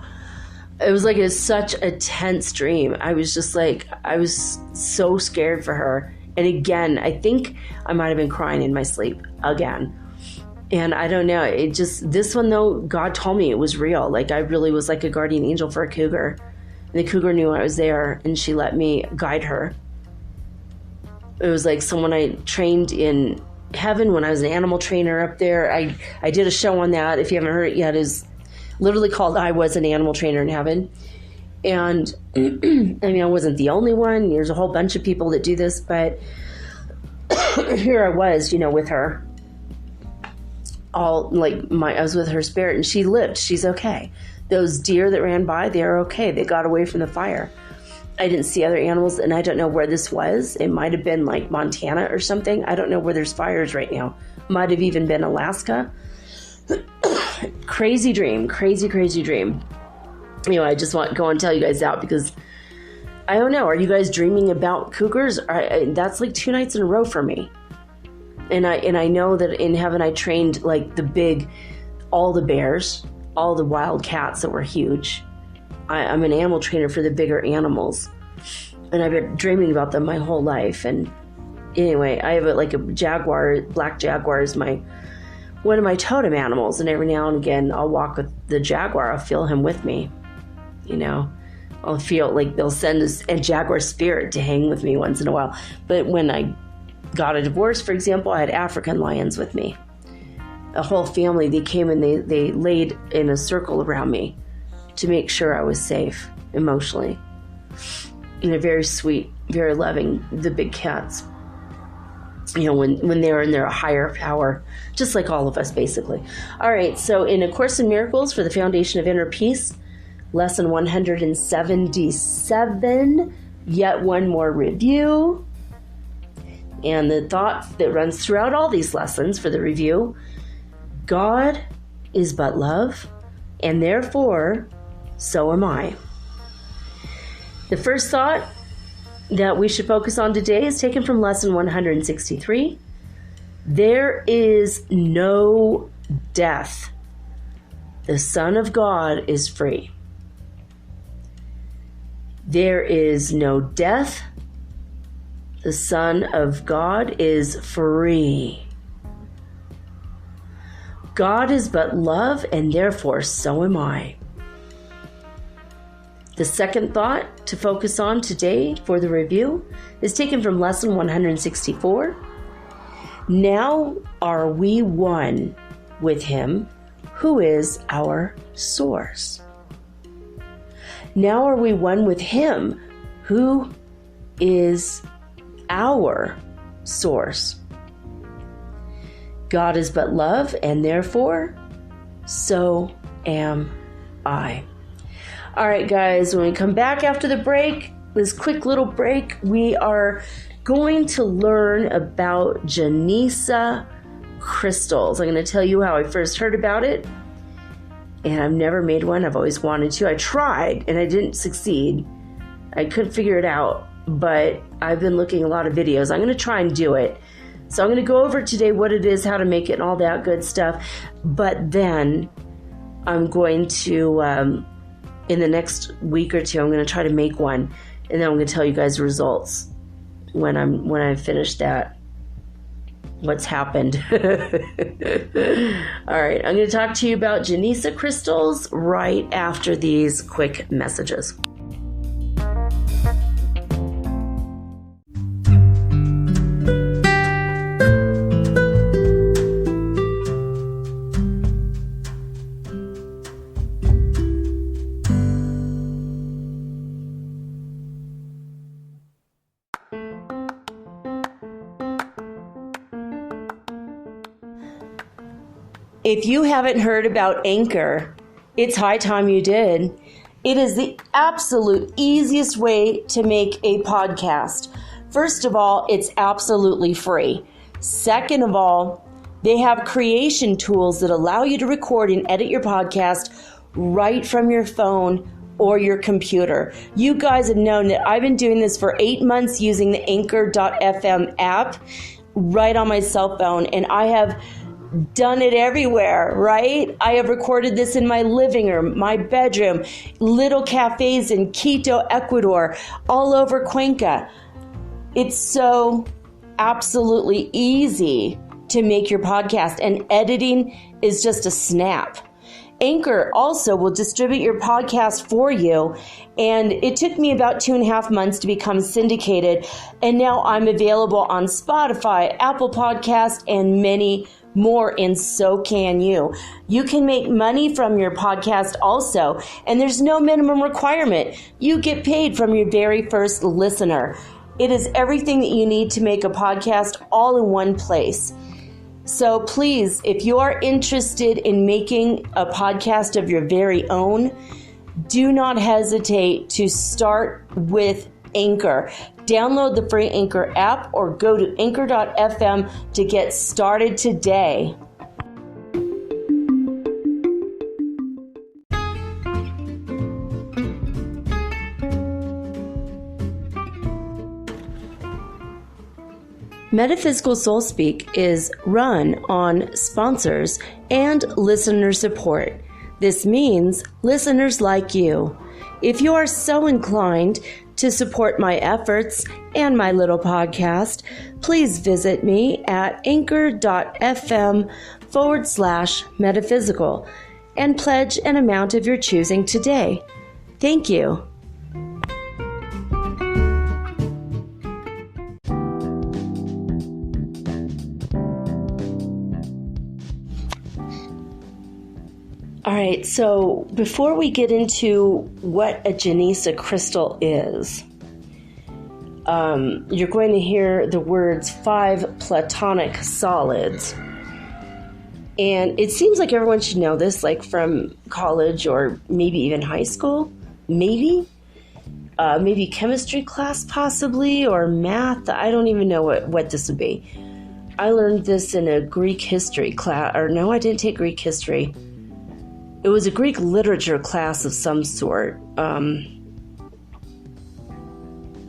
it was like such a tense dream. I was just like, I was so scared for her. And again, I think I might have been crying in my sleep again. And I don't know, it just, this one though, God told me it was real. Like I really was like a guardian angel for a cougar. And the cougar knew I was there, and she let me guide her. It was like someone I trained in heaven when I was an animal trainer up there. I did a show on that. If you haven't heard it yet, it's literally called I Was an Animal Trainer in Heaven. And I mean, I wasn't the only one. There's a whole bunch of people that do this, but here I was, you know, with her. All like I was with her spirit, and she lived. She's okay. Those deer that ran by, they're okay. They got away from the fire. I didn't see other animals, and I don't know where this was. It might have been like Montana or something. I don't know where there's fires right now. Might have even been Alaska. Crazy dream. Crazy dream. You know, I just want to go and tell you guys out because I don't know. Are you guys dreaming about cougars? That's like 2 nights in a row for me. And I know that in heaven I trained like all the bears, all the wild cats that were huge. I'm an animal trainer for the bigger animals, and I've been dreaming about them my whole life. And anyway, I have a jaguar. Black jaguar is one of my totem animals, and every now and again I'll walk with the jaguar. I'll feel him with me, you know. I'll feel like they'll send a jaguar spirit to hang with me once in a while. But when I got a divorce, for example, I had African lions with me. A whole family, they came and they laid in a circle around me to make sure I was safe emotionally. And they're very sweet, very loving, the big cats. You know, when they're in their higher power, just like all of us, basically. All right, so in A Course in Miracles for the Foundation of Inner Peace, lesson 177, yet one more review. And the thought that runs throughout all these lessons for the review: God is but love, and therefore so am I. The first thought that we should focus on today is taken from lesson 163. There is no death. The Son of God is free. There is no death. The Son of God is free. God is but love, and therefore so am I. The second thought to focus on today for the review is taken from lesson 164. Now are we one with Him who is our source. Now are we one with Him who is our source. God is but love, and therefore so am I. All right, guys, when we come back after the break, this quick little break, we are going to learn about Genesa crystals. I'm going to tell you how I first heard about it, and I've never made one. I've always wanted to. I tried, and I didn't succeed. I couldn't figure it out, but I've been looking at a lot of videos. I'm going to try and do it. So I'm going to go over today what it is, how to make it, and all that good stuff. But then I'm going to, in the next week or two, I'm going to try to make one, and then I'm going to tell you guys the results when I finish that. What's happened? All right, I'm going to talk to you about Genesa crystals right after these quick messages. If you haven't heard about Anchor, it's high time you did. It is the absolute easiest way to make a podcast. First of all, it's absolutely free. Second of all, They have creation tools that allow you to record and edit your podcast right from your phone or your computer. You guys have known that I've been doing this for 8 months using the Anchor.fm app right on my cell phone, and I have done it everywhere, right? I have recorded this in my living room, my bedroom, little cafes in Quito, Ecuador, all over Cuenca. It's so absolutely easy to make your podcast, and editing is just a snap. Anchor also will distribute your podcast for you, and it took me about 2.5 months to become syndicated, and now I'm available on Spotify, Apple Podcast, and many more, and so can you. You can make money from your podcast also, and there's no minimum requirement. You get paid from your very first listener. It is everything that you need to make a podcast all in one place. So please, if you are interested in making a podcast of your very own, do not hesitate to start with Anchor. Download the free Anchor app or go to anchor.fm to get started today. Metaphysical Soul Speak is run on sponsors and listener support. This means listeners like you. If you are so inclined to support my efforts and my little podcast, please visit me at anchor.fm/metaphysical and pledge an amount of your choosing today. Thank you. All right, so before we get into what a Genesa crystal is, you're going to hear the words 5 platonic solids. And it seems like everyone should know this, like from college or maybe even high school, maybe chemistry class possibly, or math. I don't even know what this would be. I learned this in a Greek history class, or no, I didn't take Greek history. It was a Greek literature class of some sort. I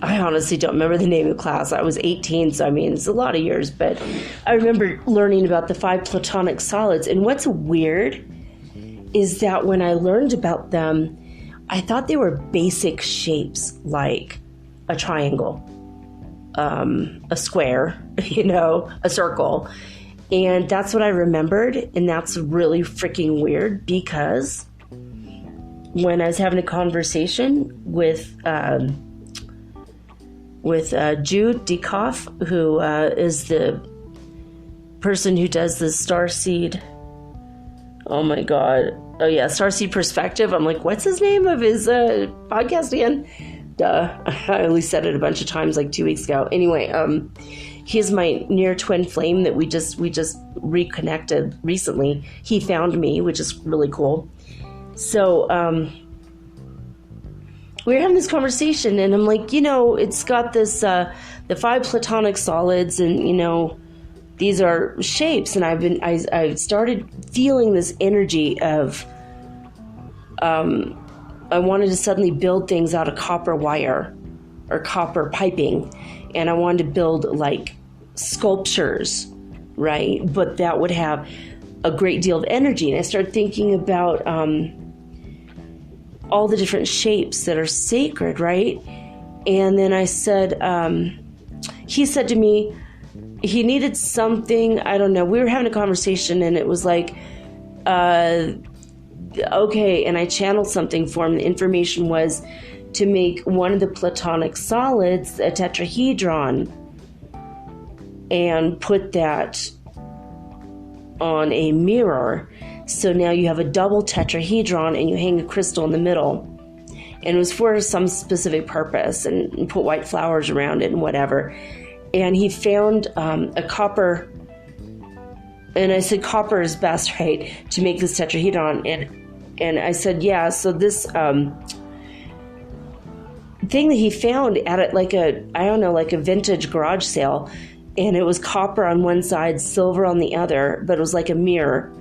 honestly don't remember the name of the class. I was 18, so I mean, it's a lot of years, but I remember learning about the 5 platonic solids. And what's weird is that when I learned about them, I thought they were basic shapes like a triangle, a square, a circle. And that's what I remembered, and that's really freaking weird, because when I was having a conversation with Jude Dikoff, who is the person who does the Starseed, Starseed Perspective. I'm like, what's his name of his podcast again? Duh. I only said it a bunch of times like 2 weeks ago. Anyway, he's my near twin flame that we just reconnected recently. He found me, which is really cool. So we were having this conversation, and I'm like, it's got this the 5 platonic solids, and these are shapes, and I started feeling this energy of I wanted to suddenly build things out of copper wire or copper piping, and I wanted to build like sculptures, right? But that would have a great deal of energy. And I started thinking about all the different shapes that are sacred, right? And then I said, he said to me, he needed something, I don't know. We were having a conversation, and it was like, okay, and I channeled something for him. The information was to make one of the platonic solids a tetrahedron and put that on a mirror. So now you have a double tetrahedron, and you hang a crystal in the middle. And it was for some specific purpose, and put white flowers around it and whatever. And he found a copper, and I said copper is best, right, to make this tetrahedron. And I said, yeah, so this thing that he found at like a vintage garage sale, And it was copper on one side, silver on the other, but it was like a mirror,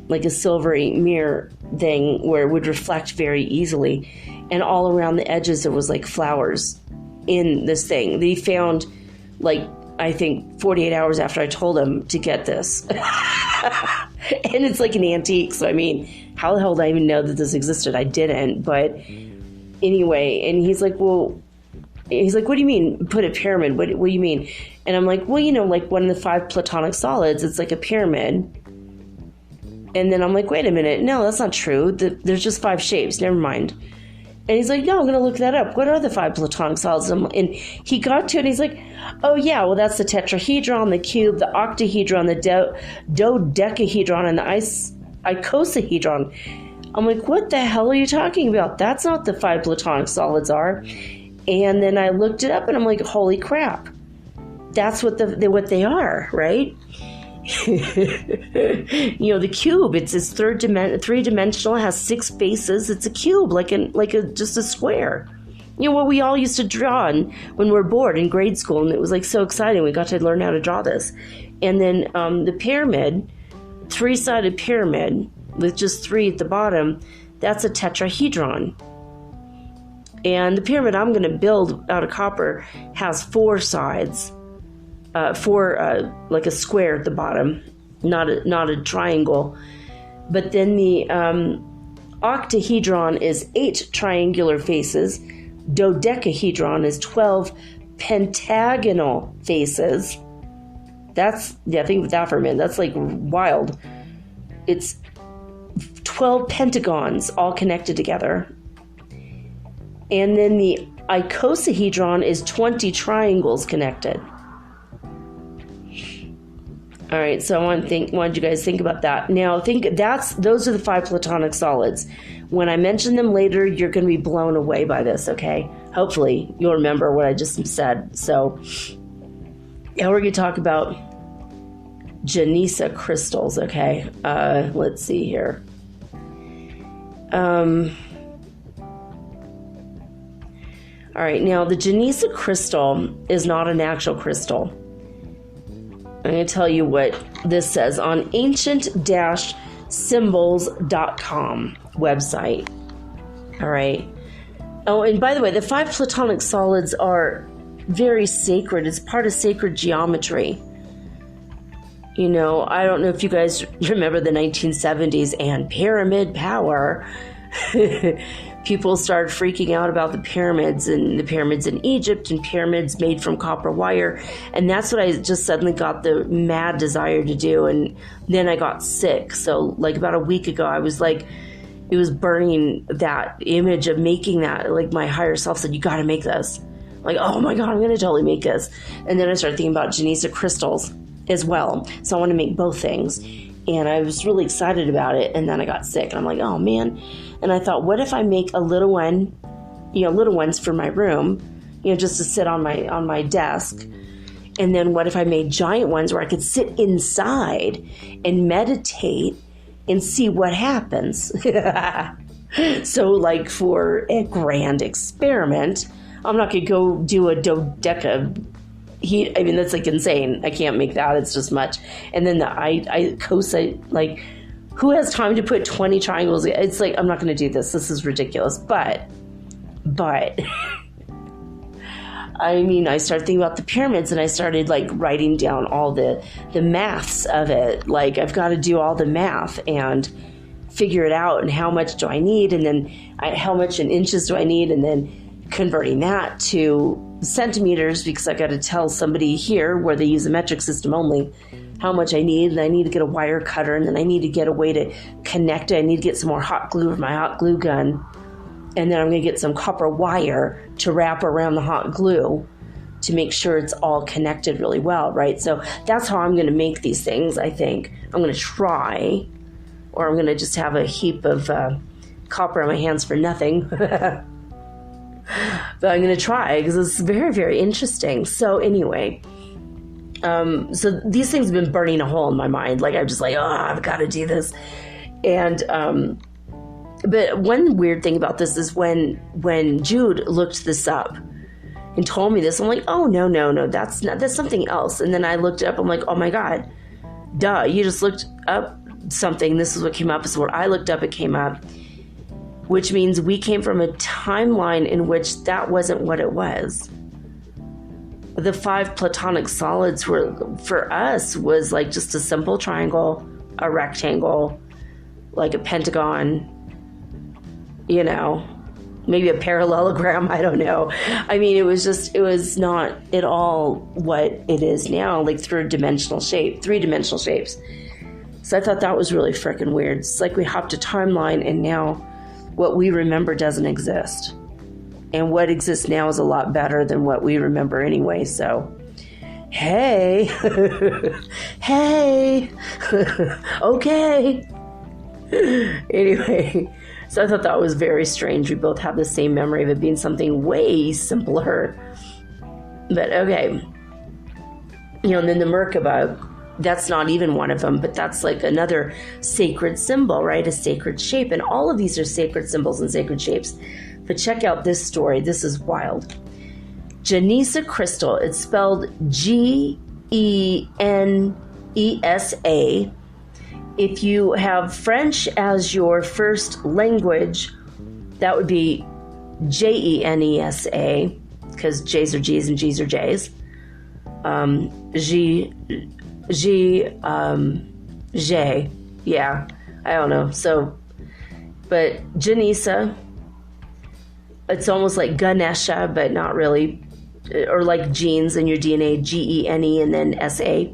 like a silvery mirror thing where it would reflect very easily. And all around the edges, there was like flowers in this thing. They found, like, I think 48 hours after I told him to get this. And it's like an antique. So, I mean, how the hell did I even know that this existed? I didn't. But anyway, and he's like, well, what do you mean put a pyramid? What do you mean? And I'm like, well, you know, like one of the 5 platonic solids, it's like a pyramid. And then I'm like, wait a minute. No, that's not true. There's just 5 shapes. Never mind. And he's like, no, I'm going to look that up. What are the 5 platonic solids? And he got to it and he's like, oh yeah, well that's the tetrahedron, the cube, the octahedron, the dodecahedron, and the icosahedron. I'm like, what the hell are you talking about? That's not the 5 platonic solids are. And then I looked it up and I'm like, holy crap. That's what they are, right? You know, the cube, it's this three-dimensional, has 6 faces. It's a cube, just a square. You know, what we all used to draw when we were bored in grade school, and it was like so exciting. We got to learn how to draw this. And then the pyramid, 3-sided pyramid with just 3 at the bottom, that's a tetrahedron. And the pyramid I'm going to build out of copper has 4 sides. Like a square at the bottom, not a triangle. But then the octahedron is 8 triangular faces. Dodecahedron is 12 pentagonal faces. Think of that for a minute. That's like wild. It's 12 pentagons all connected together. And then the icosahedron is 20 triangles connected. All right, so I wanted you guys to think about that. Now, those are the 5 platonic solids. When I mention them later, you're going to be blown away by this, okay? Hopefully, you'll remember what I just said. So, now we're going to talk about Genesa crystals, okay? Let's see here. All right, now the Genesa crystal is not an actual crystal. I'm going to tell you what this says on ancient-symbols.com website. All right. Oh, and by the way, the 5 platonic solids are very sacred. It's part of sacred geometry. You know, I don't know if you guys remember the 1970s and pyramid power. People started freaking out about the pyramids and the pyramids in Egypt and pyramids made from copper wire. And that's what I just suddenly got the mad desire to do. And then I got sick. So like about a week ago, I was like, it was burning that image of making that. Like my higher self said, you got to make this. Like, oh my God, I'm going to totally make this. And then I started thinking about Genesa crystals as well. So I want to make both things. And I was really excited about it. And then I got sick. And I'm like, oh man. And I thought, what if I make a little one, little ones for my room, just to sit on my desk. And then what if I made giant ones where I could sit inside and meditate and see what happens? So like for a grand experiment, I'm not going to go do a dodeca. That's like insane. I can't make that. It's just much. And then the icosa, like, who has time to put 20 triangles? It's like, I'm not going to do this. This is ridiculous. But I started thinking about the pyramids and I started like writing down all the maths of it. Like I've got to do all the math and figure it out and how much do I need and then how much in inches do I need and then converting that to centimeters because I got to tell somebody here where they use a metric system only how much I need, and I need to get a wire cutter, and then I need to get a way to connect it. I need to get some more hot glue with my hot glue gun, and then I'm going to get some copper wire to wrap around the hot glue to make sure it's all connected really well, right? So that's how I'm going to make these things, I think. I'm going to try, or I'm going to just have a heap of copper on my hands for nothing. But I'm going to try because it's very, very interesting. So anyway, so these things have been burning a hole in my mind. Like I'm just like, I've got to do this. And but one weird thing about this is when Jude looked this up, and told me this. I'm like, oh, no, that's something else. And then I looked it up. I'm like, oh my God, duh, you just looked up something. This is what came up. Is what I looked up, it came up, which means we came from a timeline in which that wasn't what it was. The 5 platonic solids were, for us, was like just a simple triangle, a rectangle, like a pentagon, you know, maybe a parallelogram, I don't know. I mean, it was not at all what it is now, like 3-dimensional shapes. So I thought that was really freaking weird. It's like we hopped a timeline and now what we remember doesn't exist. And what exists now is a lot better than what we remember anyway. So, hey, hey, okay. Anyway, so I thought that was very strange. We both have the same memory of it being something way simpler. But okay. You know, and then the Merkaba, that's not even one of them, but that's like another sacred symbol, right? A sacred shape. And all of these are sacred symbols and sacred shapes. But check out this story. This is wild. Genesa crystal. It's spelled Genesa. If you have French as your first language, that would be Genesa, because J's are G's and G's are J's. J. Yeah, I don't know. So, but Genesa, it's almost like Ganesha, but not really. Or like genes in your DNA, Gene and then SA.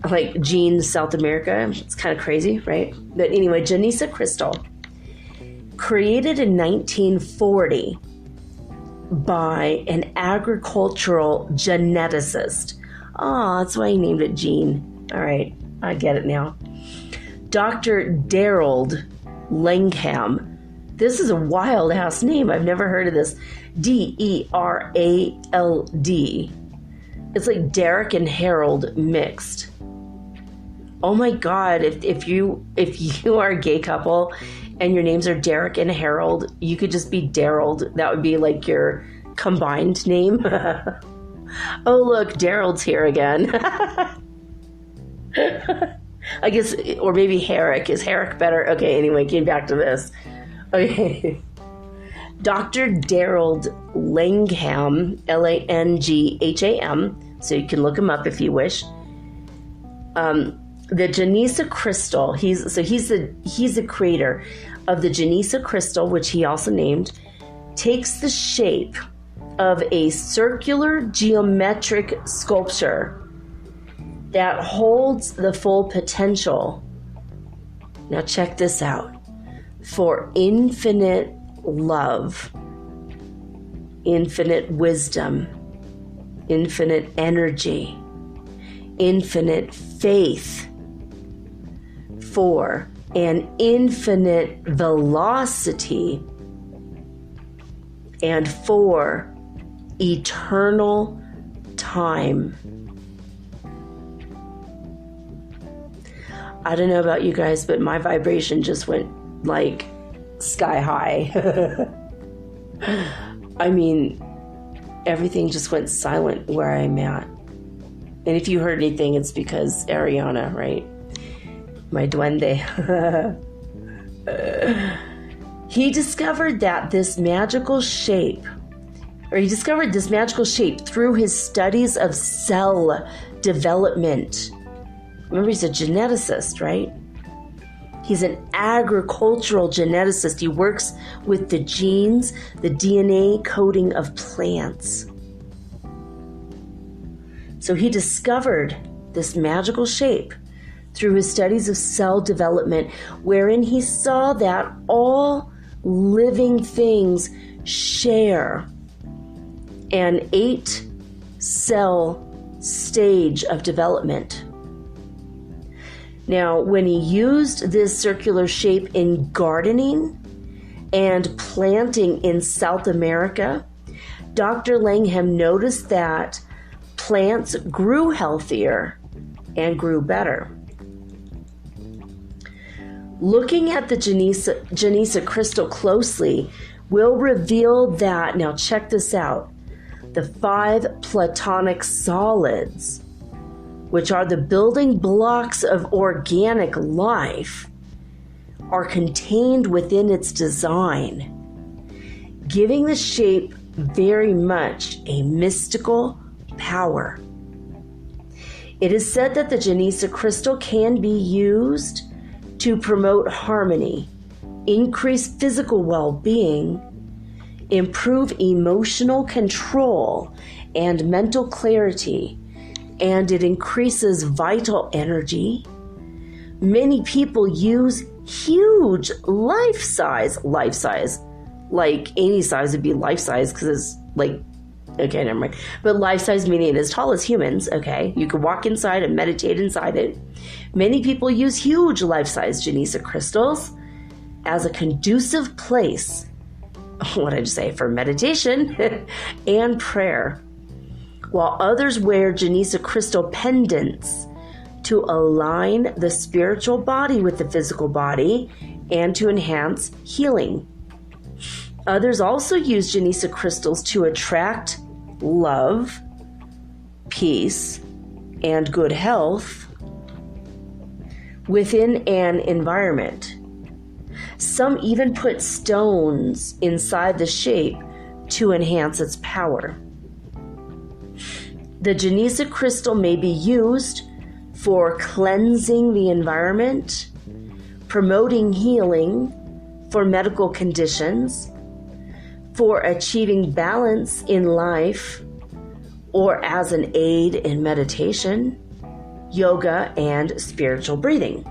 Like genes, South America. It's kind of crazy, right? But anyway, Genesa crystal, created in 1940 by an agricultural geneticist. Oh, that's why he named it Gene. All right, I get it now. Dr. Darald Langham. This is a wild ass name. I've never heard of this. Derald. It's like Derek and Harold mixed. Oh my God! If you are a gay couple and your names are Derek and Harold, you could just be Darald. That would be like your combined name. Oh look, Darald's here again. I guess, or maybe Herrick. Is Herrick better? Okay, anyway, getting back to this. Okay. Dr. Darald Langham, Langham, so you can look him up if you wish. The Genesa crystal, he's the creator of the Genesa crystal, which he also named, takes the shape of a circular geometric sculpture that holds the full potential. Now check this out. For infinite love, infinite wisdom, infinite energy, infinite faith, for an infinite velocity, and for eternal time. I don't know about you guys, but my vibration just went like sky high. I mean, everything just went silent where I'm at. And if you heard anything, it's because Ariana, right? My duende. He discovered this magical shape through his studies of cell development. Remember, he's a geneticist, right? He's an agricultural geneticist. He works with the genes, the DNA coding of plants. So he discovered this magical shape through his studies of cell development, wherein he saw that all living things share an 8-cell stage of development. Now, when he used this circular shape in gardening and planting in South America, Dr. Langham noticed that plants grew healthier and grew better. Looking at the Genesa crystal closely will reveal that, now check this out, The 5 platonic solids, which are the building blocks of organic life, are contained within its design, giving the shape very much a mystical power. It is said that the Genesa crystal can be used to promote harmony, increase physical well-being, improve emotional control and mental clarity, and it increases vital energy. Many people use huge life-size, like any size would be life-size because it's like, okay, never mind. But life-size meaning as tall as humans, okay? You could walk inside and meditate inside it. Many people use huge life-size Genesa crystals as a conducive place, what did I just say, for meditation and prayer, while others wear Genesa crystal pendants to align the spiritual body with the physical body and to enhance healing. Others also use Genesa crystals to attract love, peace, and good health within an environment. Some even put stones inside the shape to enhance its power. The Genesa crystal may be used for cleansing the environment, promoting healing for medical conditions, for achieving balance in life, or as an aid in meditation, yoga, and spiritual breathing.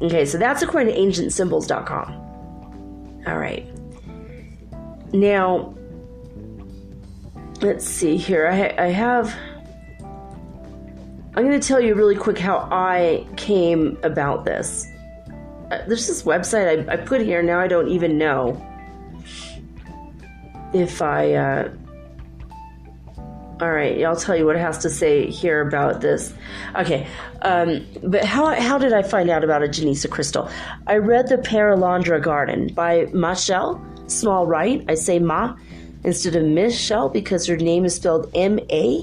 Okay, so that's according to ancientsymbols.com. All right. Now, let's see here. I'm going to tell you really quick how I came about this. There's this website I put here. Now I don't even know if I... all right, I'll tell you what it has to say here about this. Okay, but how did I find out about a Genesa crystal? I read The Perelandra Garden by Michelle, small right. I say Ma instead of Michelle because her name is spelled M-A-C-H-A-E-L-L-E,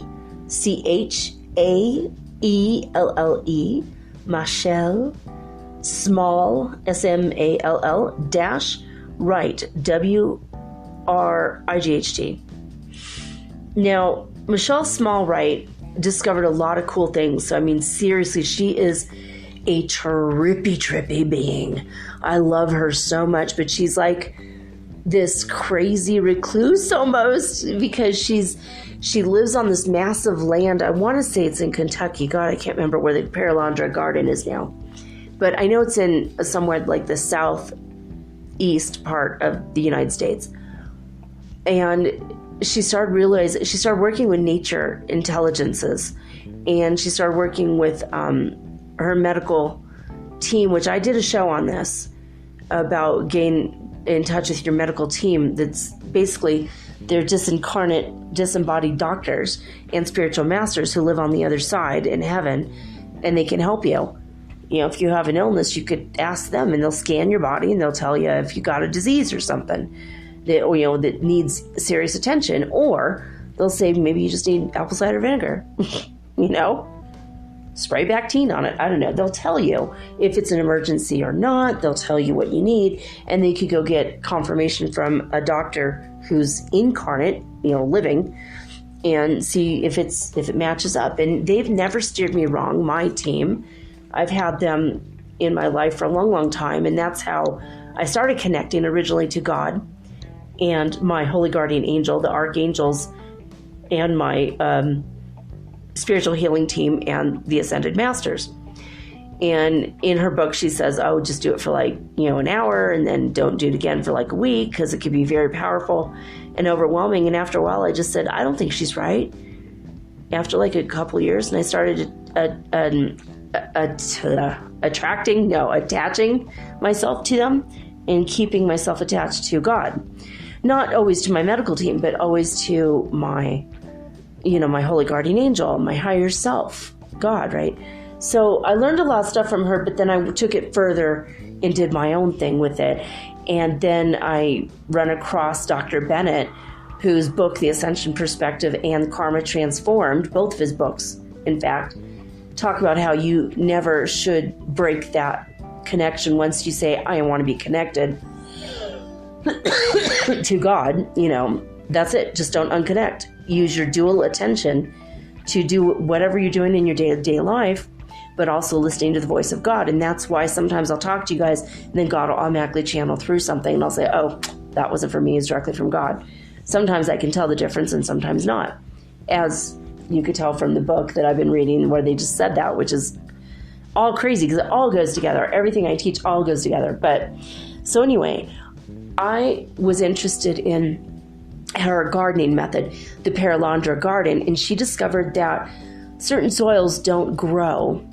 Michelle, small, S-M-A-L-L, dash, right, W-R-I-G-H-T. Now, Michelle Smallwright discovered a lot of cool things. So, I mean, seriously, she is a trippy being. I love her so much, but she's like this crazy recluse almost because she lives on this massive land. I want to say it's in Kentucky. God, I can't remember where the Perelandra Garden is now. But I know it's in somewhere like the southeast part of the United States. And she started working with nature intelligences, and she started working with her medical team, which I did a show on this about getting in touch with your medical team. That's basically they're disembodied doctors and spiritual masters who live on the other side in heaven, and they can help you. You know, if you have an illness, you could ask them, and they'll scan your body, and they'll tell you if you got a disease or something that needs serious attention, or they'll say maybe you just need apple cider vinegar, spray Bactine on it. I don't know. They'll tell you if it's an emergency or not. They'll tell you what you need, and then you could go get confirmation from a doctor who's incarnate, living, and see if it matches up. And they've never steered me wrong. My team, I've had them in my life for a long time, and that's how I started connecting originally to God and my holy guardian angel, the archangels, and my spiritual healing team and the ascended masters. And in her book, she says, oh, just do it for an hour, and then don't do it again for a week, because it can be very powerful and overwhelming. And after a while, I just said, I don't think she's right. After a couple years, and I started attaching myself to them and keeping myself attached to God. Not always to my medical team, but always to my, my holy guardian angel, my higher self, God, right? So I learned a lot of stuff from her, but then I took it further and did my own thing with it. And then I run across Dr. Bennett, whose book, The Ascension Perspective and Karma Transformed, both of his books, in fact, talk about how you never should break that connection once you say, I want to be connected to God. That's it. Just don't unconnect. Use your dual attention to do whatever you're doing in your day-to-day life, but also listening to the voice of God. And that's why sometimes I'll talk to you guys, and then God will automatically channel through something, and I'll say, oh, that wasn't from me, it's directly from God. Sometimes I can tell the difference, and sometimes not. As you could tell from the book that I've been reading, where they just said that, which is all crazy, because it all goes together. Everything I teach all goes together. But, so anyway, I was interested in her gardening method, the Paralandra garden, and she discovered that certain soils don't grow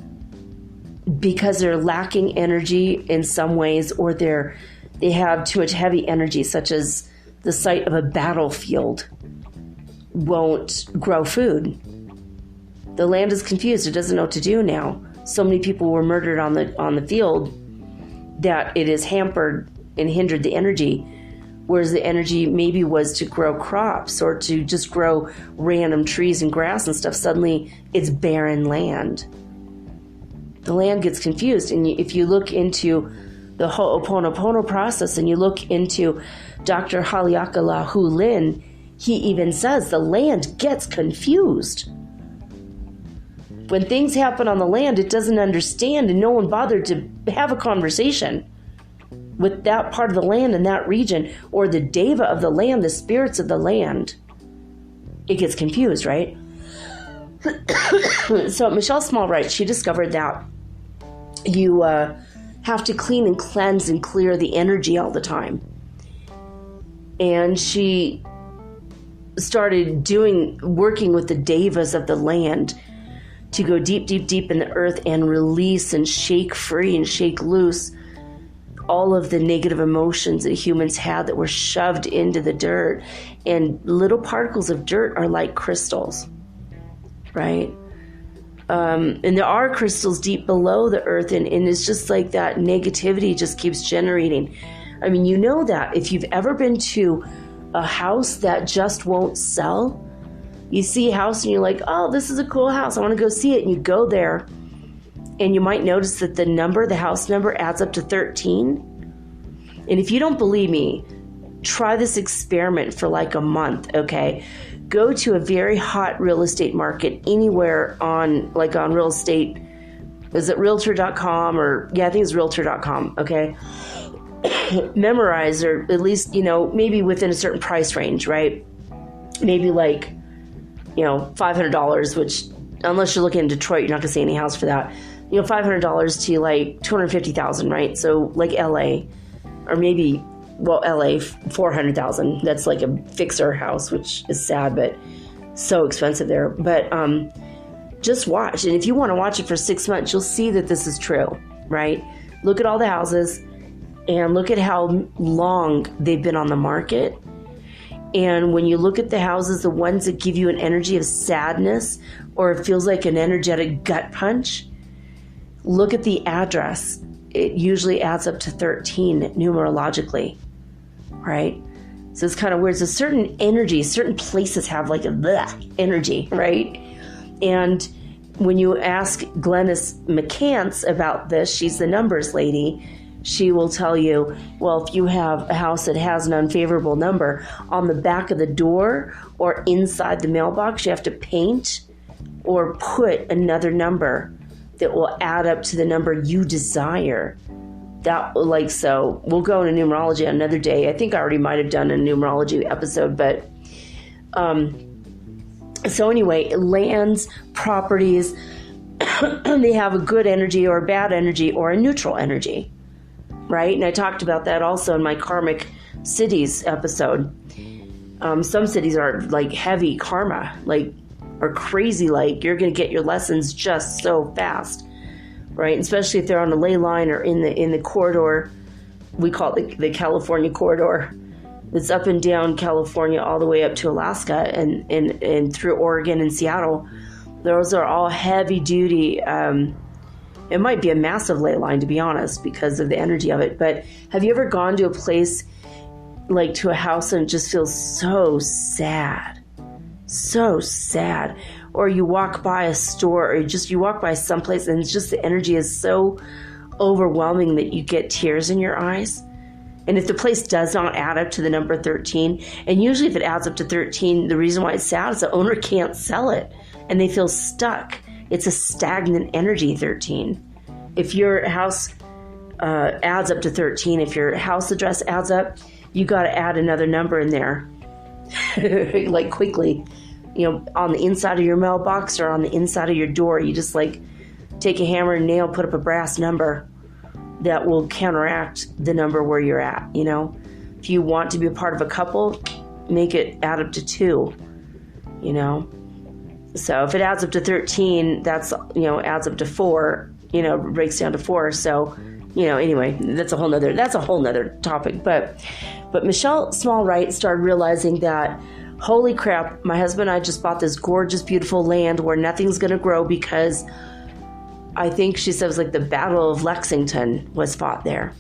because they're lacking energy in some ways, or they have too much heavy energy, such as the site of a battlefield won't grow food. The land is confused. It doesn't know what to do now. So many people were murdered on the field that it has hampered and hindered the energy, whereas the energy maybe was to grow crops or to just grow random trees and grass and stuff. Suddenly it's barren land. The land gets confused. And if you look into the Ho'oponopono process and you look into Dr. Haleakala Lin, he even says the land gets confused. When things happen on the land, it doesn't understand, and no one bothered to have a conversation with that part of the land in that region, or the deva of the land, the spirits of the land. It gets confused, right? So Michelle Small writes, she discovered that you have to clean and cleanse and clear the energy all the time. And she started working with the devas of the land to go deep, deep, deep in the earth and release and shake free and shake loose all of the negative emotions that humans had that were shoved into the dirt. And little particles of dirt are like crystals, right? And there are crystals deep below the earth, and it's just like that negativity just keeps generating. I mean, you know that if you've ever been to a house that just won't sell, you see a house and you're like, oh, this is a cool house, I want to go see it. And you go there and you might notice that the house number adds up to 13. And if you don't believe me, try this experiment for like a month, okay? Go to a very hot real estate market anywhere on real estate. Is it realtor.com or, yeah, I think it's realtor.com, okay? Memorize, or at least, maybe within a certain price range, right? Maybe like, $500, which, unless you're looking in Detroit, you're not going to see any house for that. $500 to like $250,000, right? So like LA, or maybe, LA, $400,000. That's like a fixer house, which is sad, but so expensive there. But just watch. And if you want to watch it for 6 months, you'll see that this is true, right? Look at all the houses and look at how long they've been on the market. And when you look at the houses, the ones that give you an energy of sadness, or it feels like an energetic gut punch, look at the address. It usually adds up to 13 numerologically, right? So it's kind of weird. So certain energy, certain places have like a bleh energy, right? And when you ask Glennis McCants about this, she's the numbers lady, she will tell you, well, if you have a house that has an unfavorable number, on the back of the door or inside the mailbox, you have to paint or put another number that will add up to the number you desire. So we'll go into numerology another day. I think I already might have done a numerology episode, but so anyway, lands, properties, they have a good energy or a bad energy or a neutral energy, right? And I talked about that also in my karmic cities episode. Some cities are like heavy karma, or crazy, you're going to get your lessons just so fast, right? Especially if they're on a ley line or in the corridor. We call it the California corridor. It's up and down California all the way up to Alaska and through Oregon and Seattle. Those are all heavy duty. It might be a massive ley line, to be honest, because of the energy of it. But have you ever gone to a place like to a house and it just feels so sad. So sad. Or you walk by a store, or you walk by someplace and it's just the energy is so overwhelming that you get tears in your eyes. And if the place does not add up to the number 13, and usually if it adds up to 13, the reason why it's sad is the owner can't sell it and they feel stuck. It's a stagnant energy, 13. If your house adds up to 13, if your house address adds up, you got to add another number in there, like quickly, on the inside of your mailbox or on the inside of your door. You just like take a hammer and nail, put up a brass number that will counteract the number where you're at. If you want to be a part of a couple, make it add up to 2. So if it adds up to 13, that's adds up to 4. Breaks down to 4. So anyway, that's a whole nother topic. But Michelle Small-Wright started realizing that, holy crap, my husband and I just bought this gorgeous, beautiful land where nothing's going to grow because I think she said it was like the Battle of Lexington was fought there.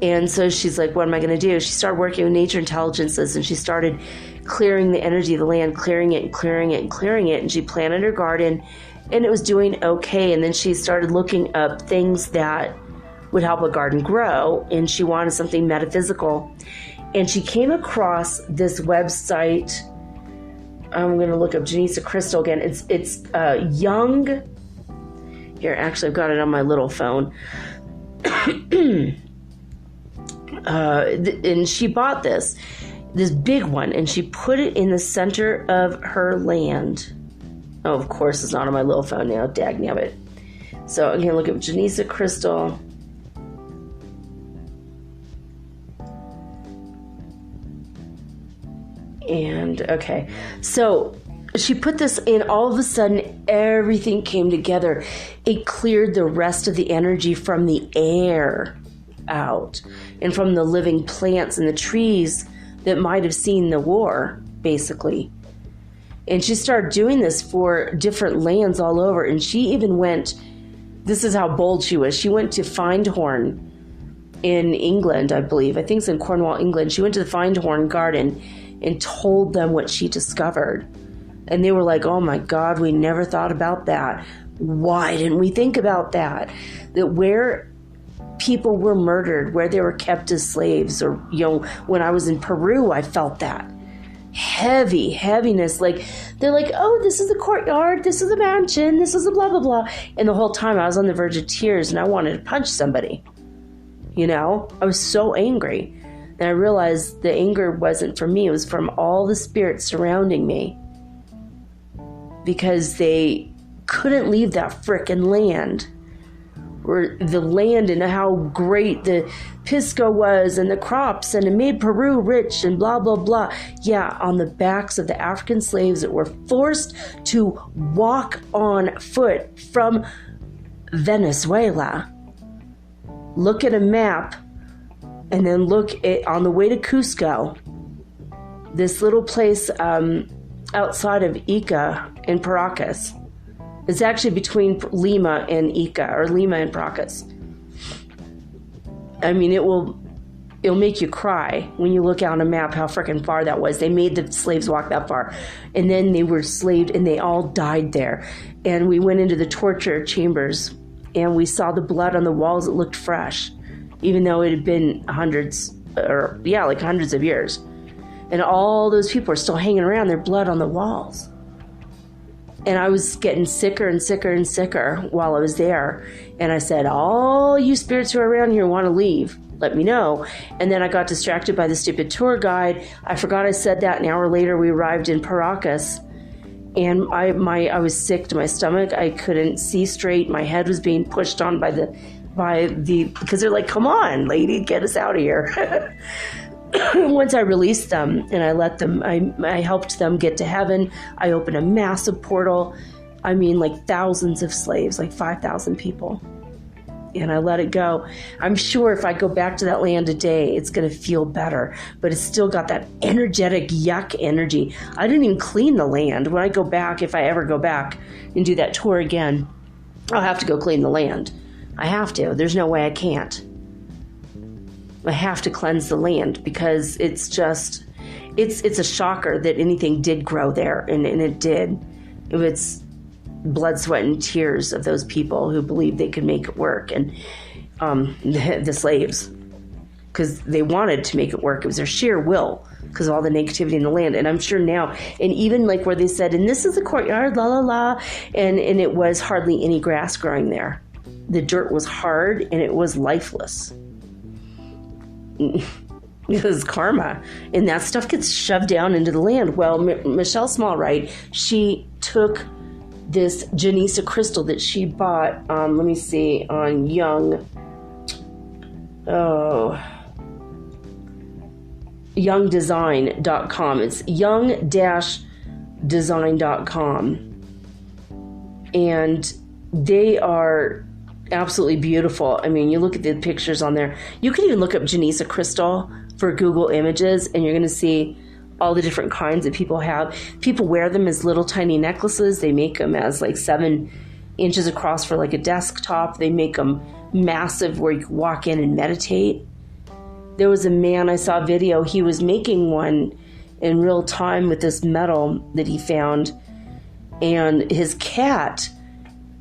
And so she's like, what am I going to do? She started working with nature intelligences and she started clearing the energy of the land, clearing it and clearing it and clearing it. And she planted her garden and it was doing okay. And then she started looking up things that would help a garden grow. And she wanted something metaphysical. And she came across this website. I'm going to look up Genesa Crystal again. It's young. Here, actually, I've got it on my little phone. And she bought this big one, and she put it in the center of her land. Oh, of course, it's not on my little phone now. Dagnabbit. So I'm going to look up Genesa Crystal. And okay, so she put this in, all of a sudden everything came together. It cleared the rest of the energy from the air out and from the living plants and the trees that might have seen the war, basically. And she started doing this for different lands all over. And she even went, this is how bold she was. She went to Findhorn in England, I believe. I think it's in Cornwall, England. She went to the Findhorn garden and told them what she discovered. And they were like, oh my God, we never thought about that. Why didn't we think about that? That where people were murdered, where they were kept as slaves, or, when I was in Peru, I felt that heaviness. Like, they're like, oh, this is the courtyard, this is the mansion, this is the blah, blah, blah. And the whole time I was on the verge of tears and I wanted to punch somebody. I was so angry. And I realized the anger wasn't from me. It was from all the spirits surrounding me. Because they couldn't leave that frickin' land. Or the land and how great the pisco was and the crops and it made Peru rich and blah, blah, blah. Yeah, on the backs of the African slaves that were forced to walk on foot from Venezuela. Look at a map. And then look at, on the way to Cusco, this little place outside of Ica in Paracas. It's actually between Lima and Ica, or Lima and Paracas. I mean, it'll make you cry when you look out on a map how freaking far that was. They made the slaves walk that far. And then they were slaved and they all died there. And we went into the torture chambers and we saw the blood on the walls. It looked fresh. Even though it had been hundreds of years. And all those people are still hanging around, their blood on the walls. And I was getting sicker and sicker and sicker while I was there. And I said, all you spirits who are around here want to leave, let me know. And then I got distracted by the stupid tour guide. I forgot I said that. An hour later, we arrived in Paracas. And I was sick to my stomach. I couldn't see straight. My head was being pushed on because they're like, come on, lady, get us out of here. Once I released them and I let them, I helped them get to heaven. I opened a massive portal. I mean, like thousands of slaves, like 5,000 people. And I let it go. I'm sure if I go back to that land today, it's going to feel better. But it's still got that energetic yuck energy. I didn't even clean the land. When I go back, if I ever go back and do that tour again, I'll have to go clean the land. I have to. There's no way I can't. I have to cleanse the land, because it's a shocker that anything did grow there, and it did. It's blood, sweat, and tears of those people who believed they could make it work, and the slaves, because they wanted to make it work. It was their sheer will, because of all the negativity in the land. And I'm sure now, and even like where they said, and this is the courtyard, la la la, and it was hardly any grass growing there. The dirt was hard and it was lifeless. Because karma, and that stuff gets shoved down into the land. Well, Michelle Smallwright, she took this Genesa crystal that she bought, let me see, on youngdesign.com. It's young-design.com. And they are absolutely beautiful. I mean, you look at the pictures on there. You can even look up Genesa crystal for Google Images, and you're going to see all the different kinds that people have. People wear them as little tiny necklaces. They make them as like 7 inches across for like a desktop. They make them massive where you can walk in and meditate. There was a man, I saw a video, he was making one in real time with this metal that he found, and his cat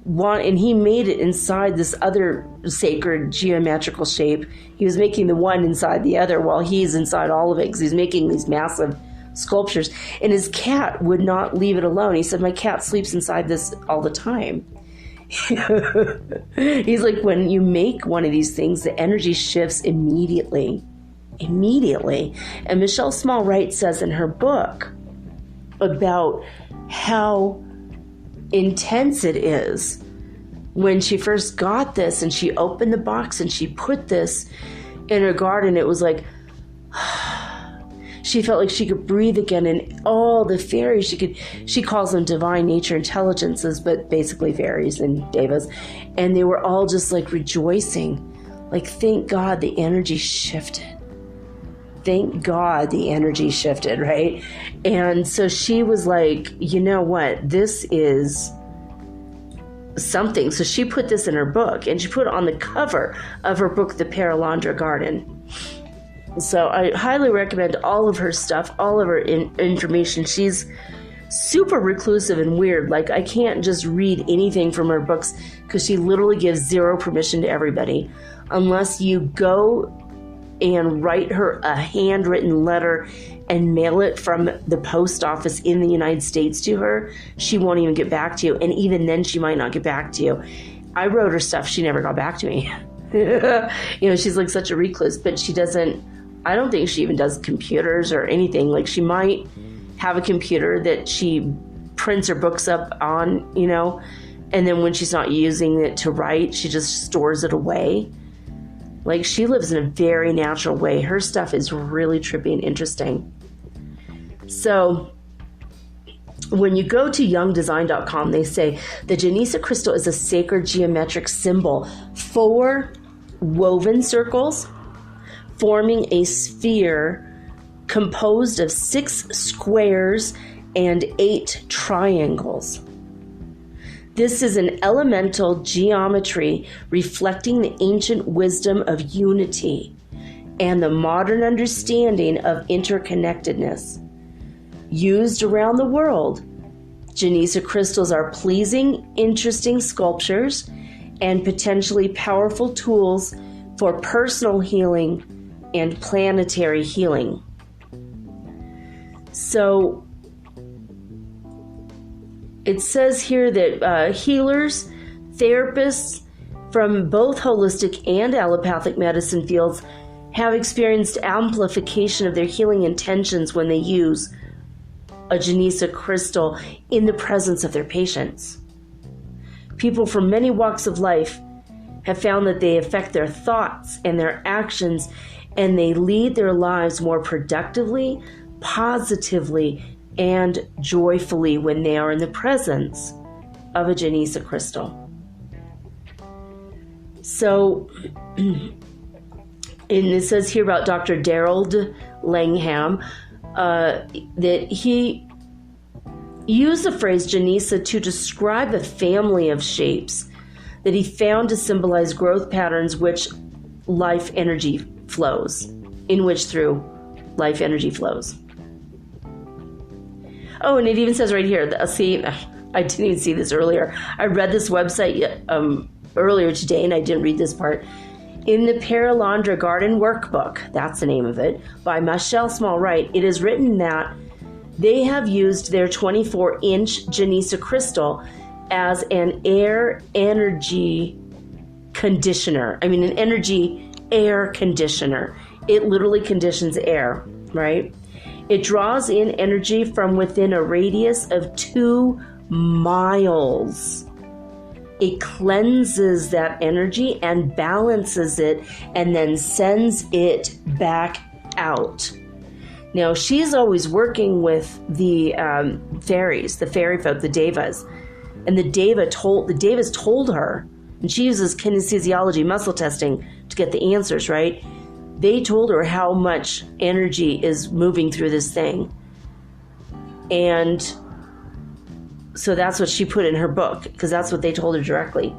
and he made it inside this other sacred geometrical shape. He was making the one inside the other while he's inside all of it, because he's making these massive sculptures. And his cat would not leave it alone. He said, my cat sleeps inside this all the time. He's like, when you make one of these things, the energy shifts immediately. And Michelle Smallwright says in her book about how intense it is when she first got this, and she opened the box and she put this in her garden. It was like she felt like she could breathe again, and all the fairies, she calls them divine nature intelligences, but basically fairies and devas, and they were all just like rejoicing, like, thank God the energy shifted. Thank God the energy shifted, right? And so she was like, you know what? This is something. So she put this in her book, and she put it on the cover of her book, The Paralandra Garden. So I highly recommend all of her stuff, all of her information. She's super reclusive and weird. Like, I can't just read anything from her books, because she literally gives zero permission to everybody. Unless you go and write her a handwritten letter and mail it from the post office in the United States to her, she won't even get back to you. And even then, she might not get back to you. I wrote her stuff. She never got back to me. She's like such a recluse, but I don't think she even does computers or anything. Like, she might have a computer that she prints her books up on, and then when she's not using it to write, she just stores it away. Like, she lives in a very natural way. Her stuff is really trippy and interesting. So when you go to youngdesign.com, they say the Genesa crystal is a sacred geometric symbol. 4 woven circles forming a sphere composed of 6 squares and 8 triangles. This is an elemental geometry reflecting the ancient wisdom of unity and the modern understanding of interconnectedness. Used around the world, Genesa crystals are pleasing, interesting sculptures and potentially powerful tools for personal healing and planetary healing. So it says here that healers, therapists from both holistic and allopathic medicine fields have experienced amplification of their healing intentions when they use a Genesa crystal in the presence of their patients. People from many walks of life have found that they affect their thoughts and their actions, and they lead their lives more productively, positively, and joyfully when they are in the presence of a Genesa crystal. So, and it says here about Dr. Daryl Langham that he used the phrase Genesa to describe a family of shapes that he found to symbolize growth patterns which life energy flows, in which through life energy flows. Oh, and it even says right here, see, I didn't even see this earlier. I read this website earlier today, and I didn't read this part. In the Paralandra Garden Workbook, that's the name of it, by Michelle Smallwright, it is written that they have used their 24-inch Genesa crystal as an air energy conditioner. I mean, an energy air conditioner. It literally conditions air, right? It draws in energy from within a radius of 2 miles. It cleanses that energy and balances it and then sends it back out. Now, she's always working with the fairies, the fairy folk, the devas. And the devas told her, and she uses kinesiology, muscle testing, to get the answers, right? They told her how much energy is moving through this thing. And so that's what she put in her book, because that's what they told her directly.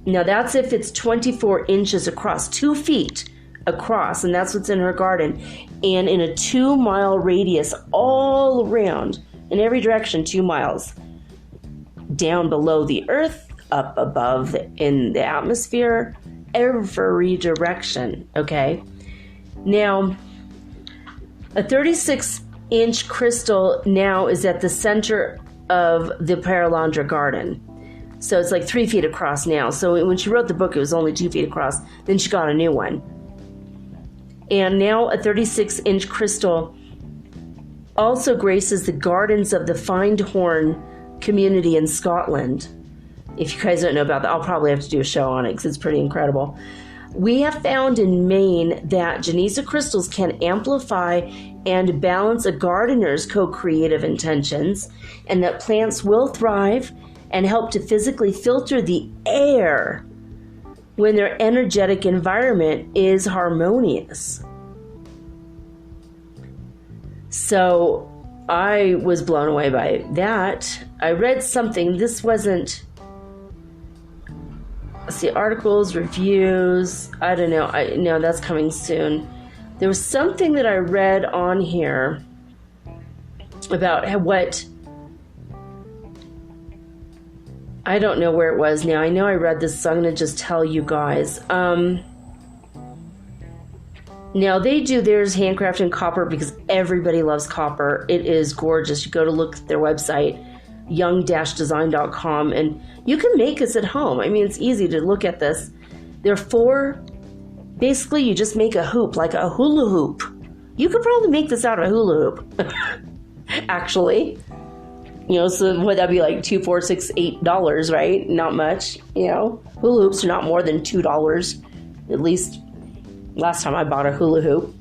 Now, that's if it's 24 inches across, 2 feet across, and that's what's in her garden. And in a 2-mile radius all around, in every direction, 2 miles. Down below the earth, up above in the atmosphere, every direction, okay? Now, a 36-inch crystal now is at the center of the Paralandra garden. So it's like 3 feet across now. So when she wrote the book, it was only 2 feet across. Then she got a new one. And now a 36-inch crystal also graces the gardens of the Findhorn community in Scotland. If you guys don't know about that, I'll probably have to do a show on it because it's pretty incredible. We have found in Maine that Genesa crystals can amplify and balance a gardener's co-creative intentions, and that plants will thrive and help to physically filter the air when their energetic environment is harmonious. So I was blown away by that. I read something, this wasn't, let's see, articles, reviews, I don't know, no, that's coming soon. There was something that I read on here about what, I don't know where it was now. I know I read this, so I'm going to just tell you guys. Now, they do theirs handcrafted in copper because everybody loves copper. It is gorgeous. You go to look at their website, young-design.com, and you can make this at home. I mean, it's easy to look at this. There are 4, basically you just make a hoop, like a hula hoop. You could probably make this out of a hula hoop, actually. You know, so would that be like $2, $4, $6, $8, right? Not much, you know. Hula hoops are not more than $2, at least last time I bought a hula hoop.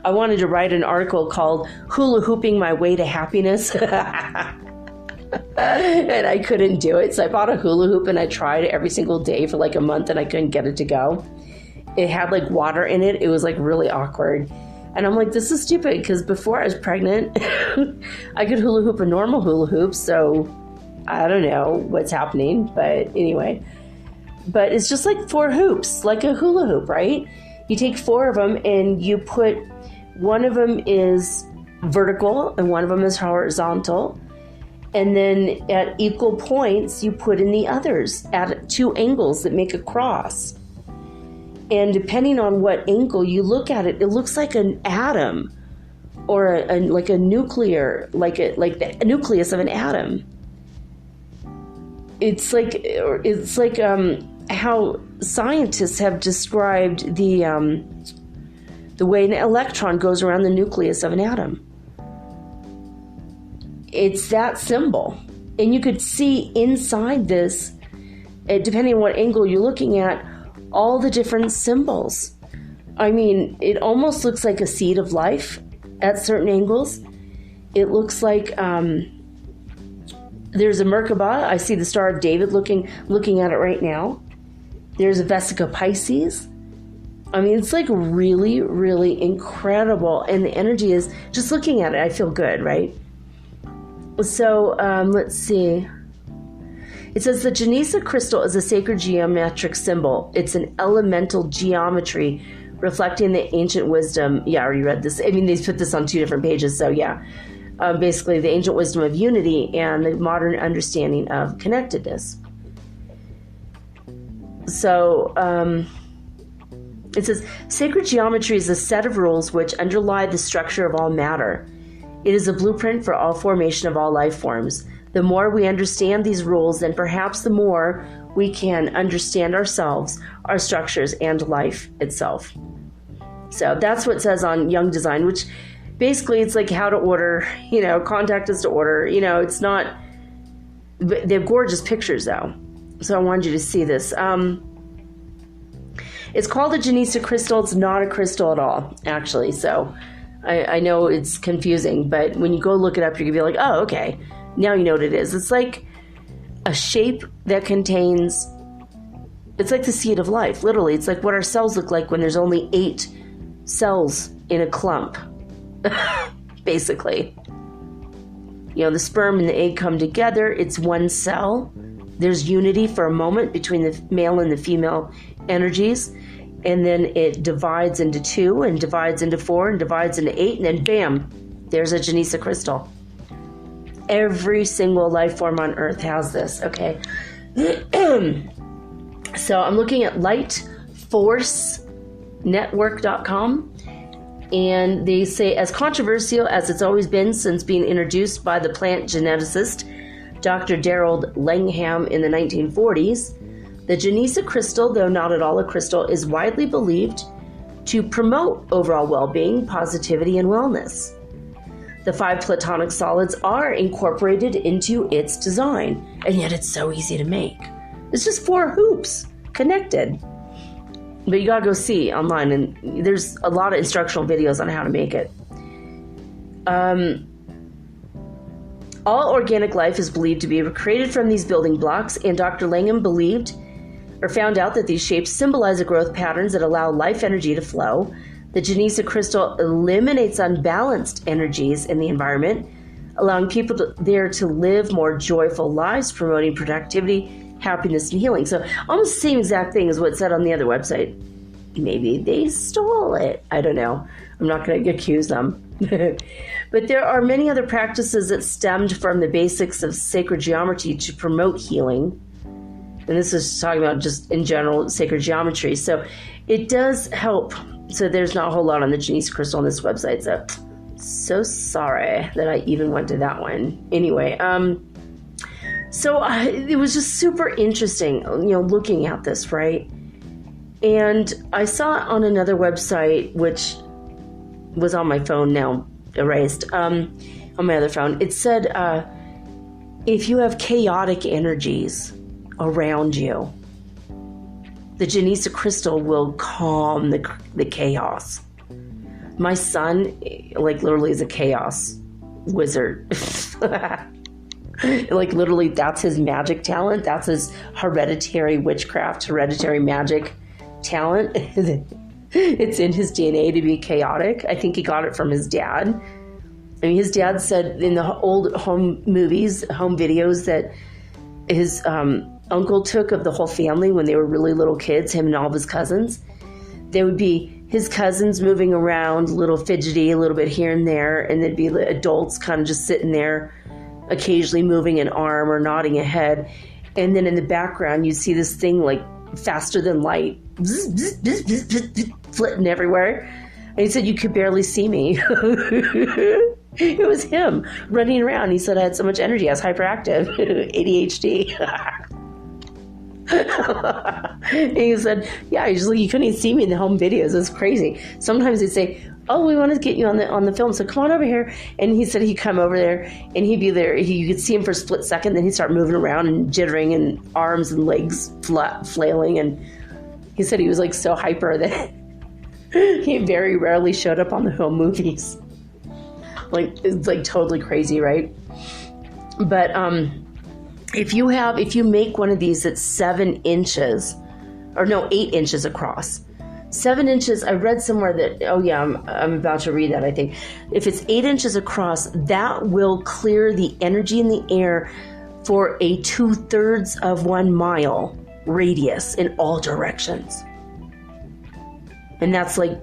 I wanted to write an article called Hula Hooping My Way to Happiness. And I couldn't do it. So I bought a hula hoop and I tried it every single day for like a month and I couldn't get it to go. It had like water in it. It was like really awkward. And I'm like, this is stupid, because before I was pregnant, I could hula hoop a normal hula hoop. So I don't know what's happening. But anyway, but it's just like 4 hoops, like a hula hoop, right? You take 4 of them and you put, one of them is vertical and one of them is horizontal. And then at equal points, you put in the others at 2 angles that make a cross. And depending on what angle you look at it, it looks like an atom or like a nuclear, like the nucleus of an atom. It's like how scientists have described the way an electron goes around the nucleus of an atom. It's that symbol. And you could see inside this, depending on what angle you're looking at, all the different symbols. I mean, it almost looks like a seed of life at certain angles. It looks like there's a Merkaba. I see the Star of David looking at it right now. There's a Vesica Pisces. I mean, it's like really, really incredible. And the energy is, just looking at it, I feel good, right? So let's see. It says the Genesa crystal is a sacred geometric symbol. It's an elemental geometry reflecting the ancient wisdom. Yeah, I already read this. I mean, they put this on 2 different pages, so yeah. Basically, the ancient wisdom of unity and the modern understanding of connectedness. So, it says, sacred geometry is a set of rules which underlie the structure of all matter. It is a blueprint for all formation of all life forms. The more we understand these rules, then perhaps the more we can understand ourselves, our structures, and life itself. So that's what it says on Young Design, which basically it's like how to order, contact us to order. It's not, they have gorgeous pictures though. So I wanted you to see this. It's called a Genesa crystal. It's not a crystal at all, actually. So I know it's confusing, but when you go look it up, you're going to be like, oh, okay. Now you know what it is. It's like a shape that contains, it's like the seed of life, literally. It's like what our cells look like when there's only 8 cells in a clump, basically. The sperm and the egg come together. It's one cell. There's unity for a moment between the male and the female energies, and then it divides into 2 and divides into 4 and divides into 8, and then bam, there's a Genesa crystal. Every single life form on Earth has this, okay? So I'm looking at lightforcenetwork.com, and they say, as controversial as it's always been since being introduced by the plant geneticist Dr. Darrell Langham in the 1940s, the Genesa crystal, though not at all a crystal, is widely believed to promote overall well-being, positivity, and wellness. The 5 platonic solids are incorporated into its design, and yet it's so easy to make. It's just 4 hoops connected. But you gotta go see online, and there's a lot of instructional videos on how to make it. All organic life is believed to be created from these building blocks, and Dr. Langham found out that these shapes symbolize the growth patterns that allow life energy to flow. The Genesa crystal eliminates unbalanced energies in the environment, allowing people there to live more joyful lives, promoting productivity, happiness, and healing. So almost the same exact thing as what it said on the other website. Maybe they stole it. I don't know. I'm not going to accuse them. But there are many other practices that stemmed from the basics of sacred geometry to promote healing. And this is talking about just in general sacred geometry. So it does help. So there's not a whole lot on the Genesa crystal on this website. So sorry that I even went to that one. Anyway, so it was just super interesting, looking at this, right? And I saw it on another website, which was on my phone now, erased, on my other phone. It said, if you have chaotic energies around you, the Genesa crystal will calm the chaos. My son, literally is a chaos wizard. Literally, that's his magic talent. That's his hereditary witchcraft, hereditary magic talent. It's in his DNA to be chaotic. I think he got it from his dad. I mean, his dad said in the old home videos that his uncle took of the whole family when they were really little kids, him and all of his cousins. There would be his cousins moving around, a little fidgety, a little bit here and there, and there'd be adults kind of just sitting there, occasionally moving an arm or nodding a head. And then in the background, you'd see this thing faster than light, flitting everywhere. And he said, you could barely see me. It was him running around. He said I had so much energy. I was hyperactive, ADHD. He said, yeah, usually you couldn't even see me in the home videos. It was crazy. Sometimes they'd say, oh, we want to get you on the film, so come on over here. And he said he'd come over there, and he'd be there. You could see him for a split second, then he'd start moving around and jittering, and arms and legs flailing. And he said he was so hyper that he very rarely showed up on the home movies. It's totally crazy, right? But if you make one of these that's 7 inches, or no, 8 inches across. 7 inches, I read somewhere that, I'm about to read that, I think. If it's 8 inches across, that will clear the energy in the air for a 2/3 of 1 mile radius in all directions. And that's like,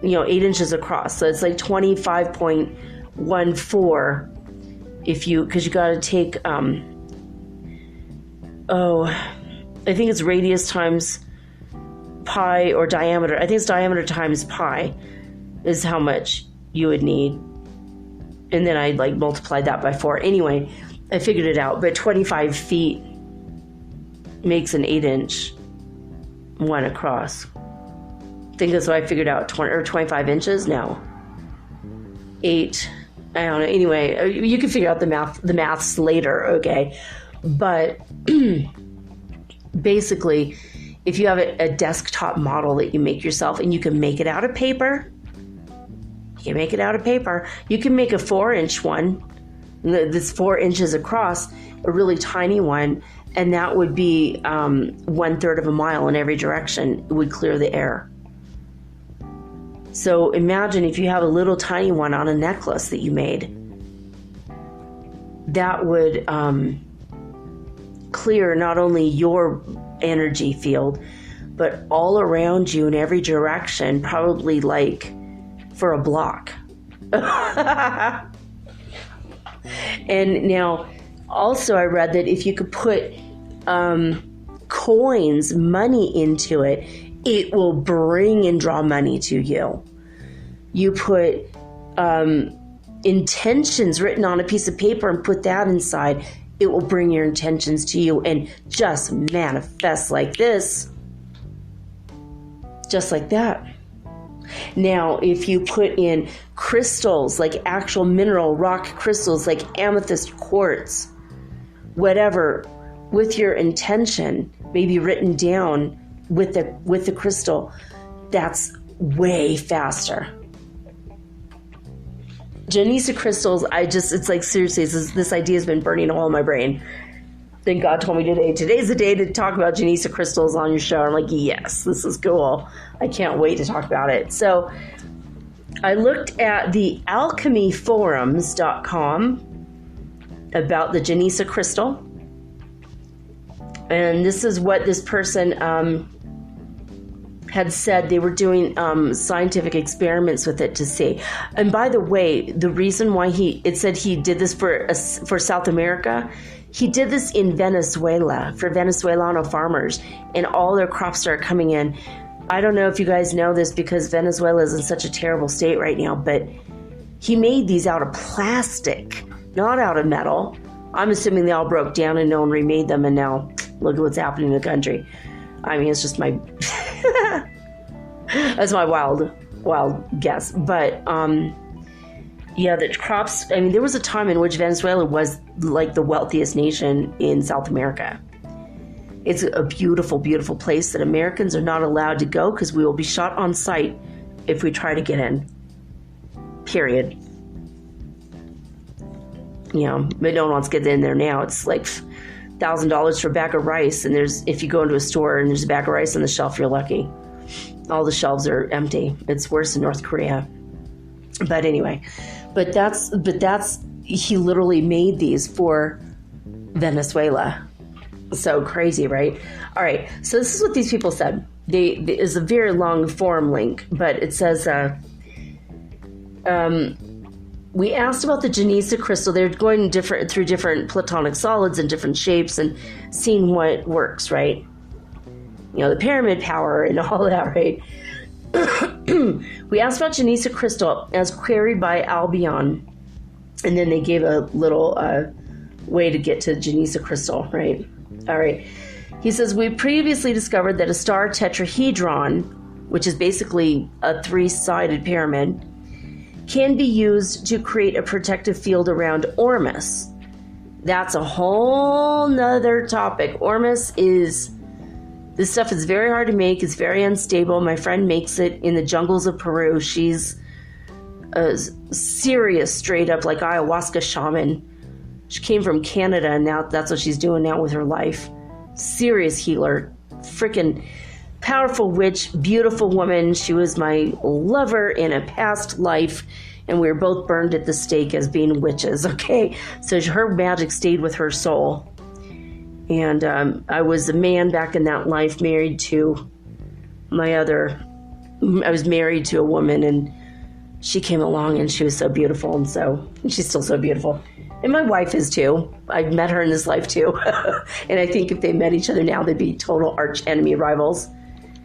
8 inches across. So it's like 25.14 because you got to take, I think it's radius times pi or diameter. I think it's diameter times pi is how much you would need. And then I multiplied that by 4. Anyway, I figured it out. But 25 feet makes an 8-inch one across. I think that's what I figured out. 25 inches? No. 8. I don't know. Anyway, you can figure out the maths later, okay? But basically, if you have a desktop model that you make yourself and you can make it out of paper, you make it out of paper. You can make a 4-inch one, this 4 inches across, a really tiny one, and that would be 1/3 of a mile in every direction. It would clear the air. So imagine if you have a little tiny one on a necklace that you made. That would clear not only your energy field, but all around you in every direction, probably for a block. And now, also I read that if you could put coins, money into it, it will bring and draw money to you. You put intentions written on a piece of paper and put that inside, it will bring your intentions to you and just manifest like this. Just like that. Now, if you put in crystals, like actual mineral rock crystals, like amethyst quartz, whatever, with your intention, maybe written down with the crystal, that's way faster. Genesa crystals, it's like, seriously, this idea has been burning a hole in my brain. Then God told me today's the day to talk about Genesa crystals on your show. I'm like, yes, this is cool. I can't wait to talk about it. So I looked at the alchemyforums.com about the Genesa crystal. And this is what this person had said. They were doing scientific experiments with it to see. And by the way, the reason why it said he did this for South America, he did this in Venezuela for Venezuelano farmers, and all their crops started coming in. I don't know if you guys know this because Venezuela is in such a terrible state right now, but he made these out of plastic, not out of metal. I'm assuming they all broke down and no one remade them, and now look at what's happening in the country. I mean, it's just my that's my wild guess. But yeah, the crops, I mean, there was a time in which Venezuela was like the wealthiest nation in South America. It's a beautiful, beautiful place that Americans are not allowed to go because we will be shot on sight if we try to get in. Period. But no one wants to get in there now. It's like $1,000 for a bag of rice, and if you go into a store and there's a bag of rice on the shelf, you're lucky. All the shelves are empty. It's worse in North Korea. But anyway, but that's he literally made these for Venezuela. So crazy, right? All right. So this is what these people said. There's a very long forum link, but it says, we asked about the Genesa crystal. They're going through different platonic solids and different shapes and seeing what works, right? The pyramid power and all that, right? We asked about Genesa crystal as queried by Albion, and then they gave a little way to get to Genesa crystal, right? All right. He says, we previously discovered that a star tetrahedron, which is basically a 3-sided pyramid, can be used to create a protective field around Ormus. That's a whole nother topic. This stuff is very hard to make. It's very unstable. My friend makes it in the jungles of Peru. She's a serious, straight up, like ayahuasca shaman. She came from Canada, and now that's what she's doing now with her life. Serious healer. Freaking powerful witch, beautiful woman. She was my lover in a past life and we were both burned at the stake as being witches, okay? So her magic stayed with her soul. And I was a man back in that life, married to I was married to a woman, and she came along and she was so beautiful, and she's still so beautiful. And my wife is too. I met her in this life too. And I think if they met each other now, they'd be total arch enemy rivals.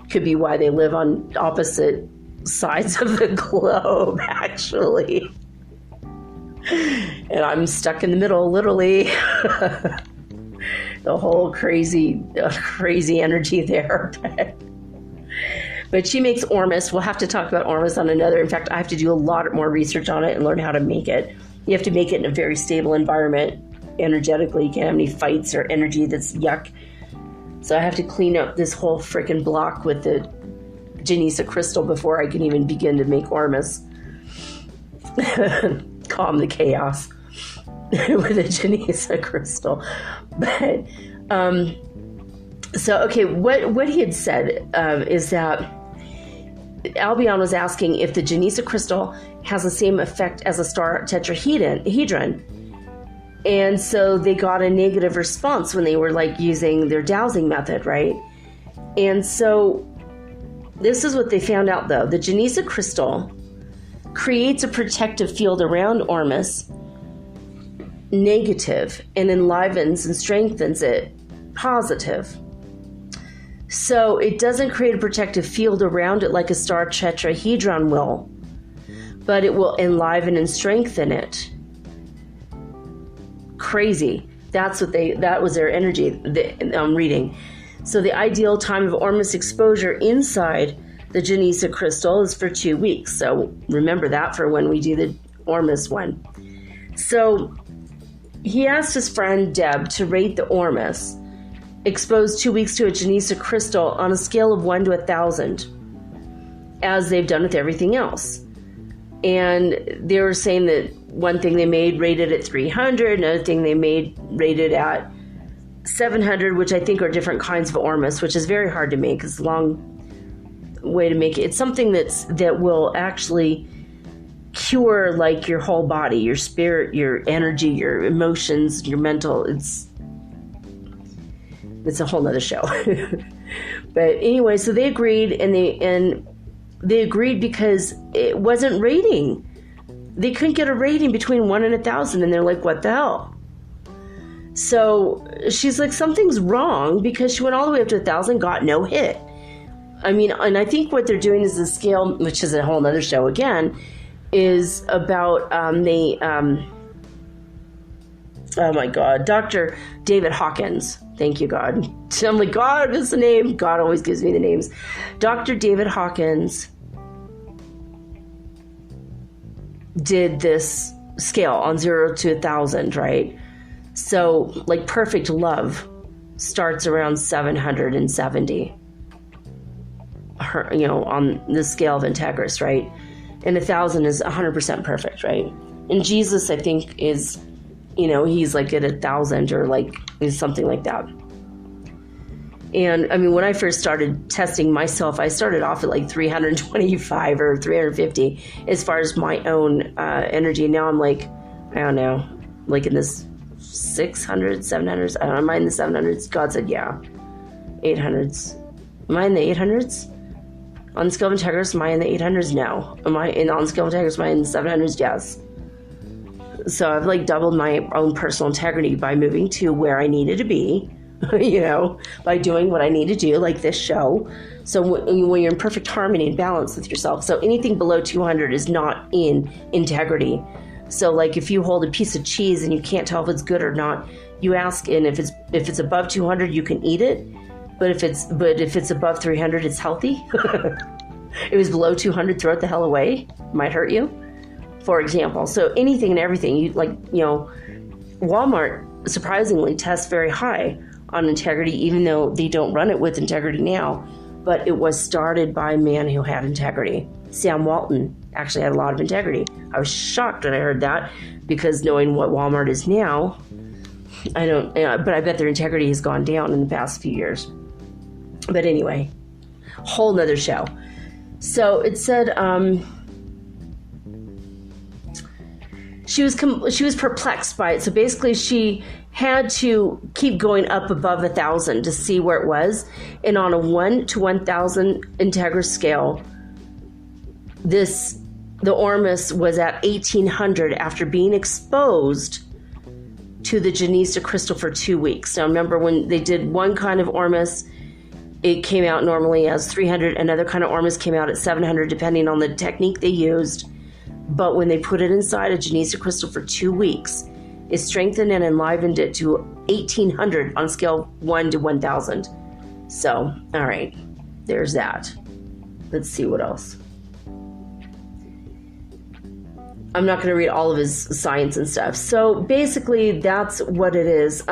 Could be why they live on opposite sides of the globe, actually. And I'm stuck in the middle, literally. The whole crazy energy there. But she makes ormus. We'll have to talk about ormus on another. In fact, I have to do a lot more research on it and learn how to make it. You have to make it in a very stable environment energetically. You can't have any fights or energy that's yuck. So I have to clean up this whole freaking block with the Genesa crystal before I can even begin to make ormus. Calm the chaos with a Genesa crystal. But so okay, what he had said is that Albion was asking if the Genesa crystal has the same effect as a star tetrahedron. And so they got a negative response when they were like using their dowsing method, right? And so this is what they found out though. The Genesa crystal creates a protective field around ormus, negative, and enlivens and strengthens it, positive. So it doesn't create a protective field around it like a star tetrahedron will, but it will enliven and strengthen it. Crazy. That was their energy I'm reading. So the ideal time of ormus exposure inside the Genesa crystal is for 2 weeks. So remember that for when we do the ormus one. So he asked his friend Deb to rate the ormus exposed 2 weeks to a Genesa crystal on a scale of 1 to 1,000, as they've done with everything else. And they were saying that one thing they made rated at 300, another thing they made rated at 700, which I think are different kinds of ormus, which is very hard to make. It's a long way to make it. It's something that will actually cure like your whole body, your spirit, your energy, your emotions, your mental. It's a whole nother show. But anyway, so they agreed, and they agreed because it wasn't rating. They couldn't get a rating between 1 and 1,000, and they're like, what the hell? So she's like, something's wrong, because she went all the way up to 1,000, got no hit. I mean, and I think what they're doing is the scale, which is a whole nother show again, is about oh my God, Dr. David Hawkins. Thank you, God. I'm like, God is the name. God always gives me the names. Dr. David Hawkins did this scale on 0 to 1,000, right? So, like, perfect love starts around 770, on the scale of Integris, right? And 1,000 is 100% perfect, right? And Jesus, I think, is, he's like at 1,000 or like is something like that. And I mean, when I first started testing myself, I started off at like 325 or 350 as far as my own energy. Now I'm like, I don't know, like in this 600, 700s. I don't know, am I in the 700s? God said, yeah. 800s. Am I in the 800s? On the scale of Integris, am I in the 800s? No. On the scale of Integris, am I in the 700s? Yes. So I've like doubled my own personal integrity by moving to where I needed to be, by doing what I need to do, like this show. So when you're in perfect harmony and balance with yourself. So anything below 200 is not in integrity. So like if you hold a piece of cheese and you can't tell if it's good or not, you ask, and if it's above 200, you can eat it. But if it's above 300, it's healthy. It was below 200, throw it the hell away. Might hurt you. For example, so anything and everything, Walmart surprisingly tests very high on integrity, even though they don't run it with integrity now. But it was started by a man who had integrity. Sam Walton actually had a lot of integrity. I was shocked when I heard that, because knowing what Walmart is now, but I bet their integrity has gone down in the past few years. But anyway, whole nother show. So it said, she was perplexed by it. So basically, she had to keep going up above 1,000 to see where it was. And on a 1 to 1,000 integer scale, the Ormus was at 1,800 after being exposed to the Genesa crystal for 2 weeks. Now remember, when they did one kind of Ormus, it came out normally as 300. Another kind of Ormus came out at 700, depending on the technique they used. But when they put it inside a Genesa crystal for 2 weeks, it strengthened and enlivened it to 1,800 on scale 1 to 1,000. So, all right, there's that. Let's see what else. I'm not going to read all of his science and stuff. So basically, that's what it is.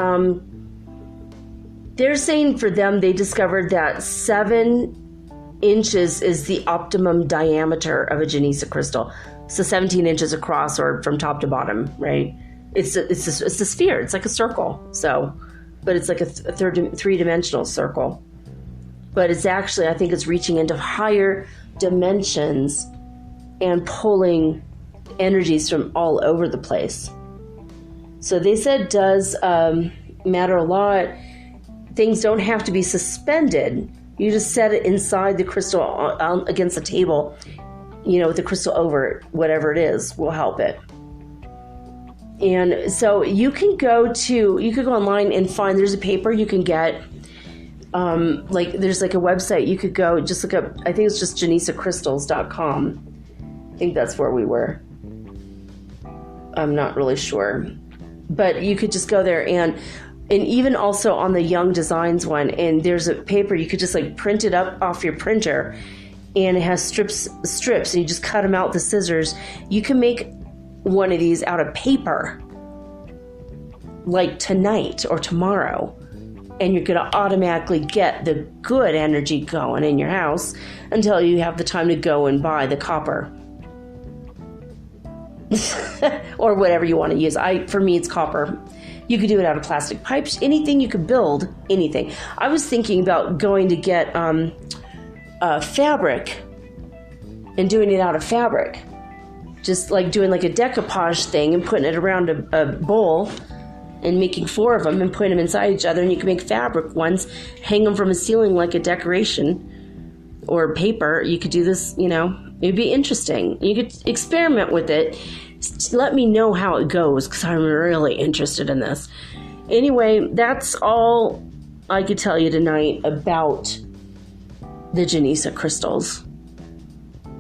They're saying for them, they discovered that 7 inches is the optimum diameter of a Genesa crystal. So 17 inches across, or from top to bottom, right? It's a sphere. It's like a circle. So, but it's like a three-dimensional circle. But it's actually, I think it's reaching into higher dimensions and pulling energies from all over the place. So they said it does matter a lot. Things don't have to be suspended. You just set it inside the crystal against the table, with the crystal over it, whatever it is will help it. And so you could go online and find, there's a paper you can get, there's like a website you could go, just look up, I think it's just genesacrystals.com. I think that's where we were. I'm not really sure, but you could just go there and even also on the Young Designs one, and there's a paper you could just like print it up off your printer, and it has strips, and you just cut them out with the scissors. You can make one of these out of paper, like tonight or tomorrow, and you're going to automatically get the good energy going in your house until you have the time to go and buy the copper. Or whatever you want to use. For me, it's copper. You could do it out of plastic pipes. Anything you could build, anything. I was thinking about going to get fabric and doing it out of fabric. Just like doing like a decoupage thing and putting it around a bowl and making 4 of them and putting them inside each other. And you can make fabric ones, hang them from a ceiling like a decoration, or paper. You could do this, it'd be interesting. You could experiment with it. Let me know how it goes, because I'm really interested in this. Anyway, that's all I could tell you tonight about the Genesa crystals.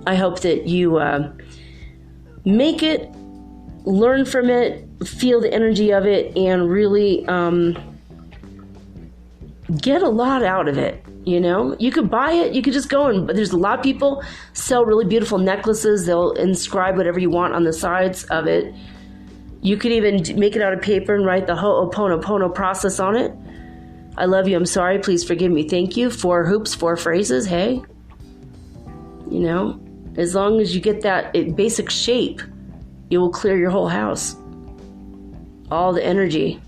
I hope that you make it, learn from it, feel the energy of it, and really get a lot out of it. You could buy it. You could just go but there's a lot of people sell really beautiful necklaces. They'll inscribe whatever you want on the sides of it. You could even make it out of paper and write the Ho'oponopono process on it. I love you. I'm sorry. Please forgive me. Thank you. 4 hoops, 4 phrases. Hey, as long as you get that basic shape, you will clear your whole house. All the energy.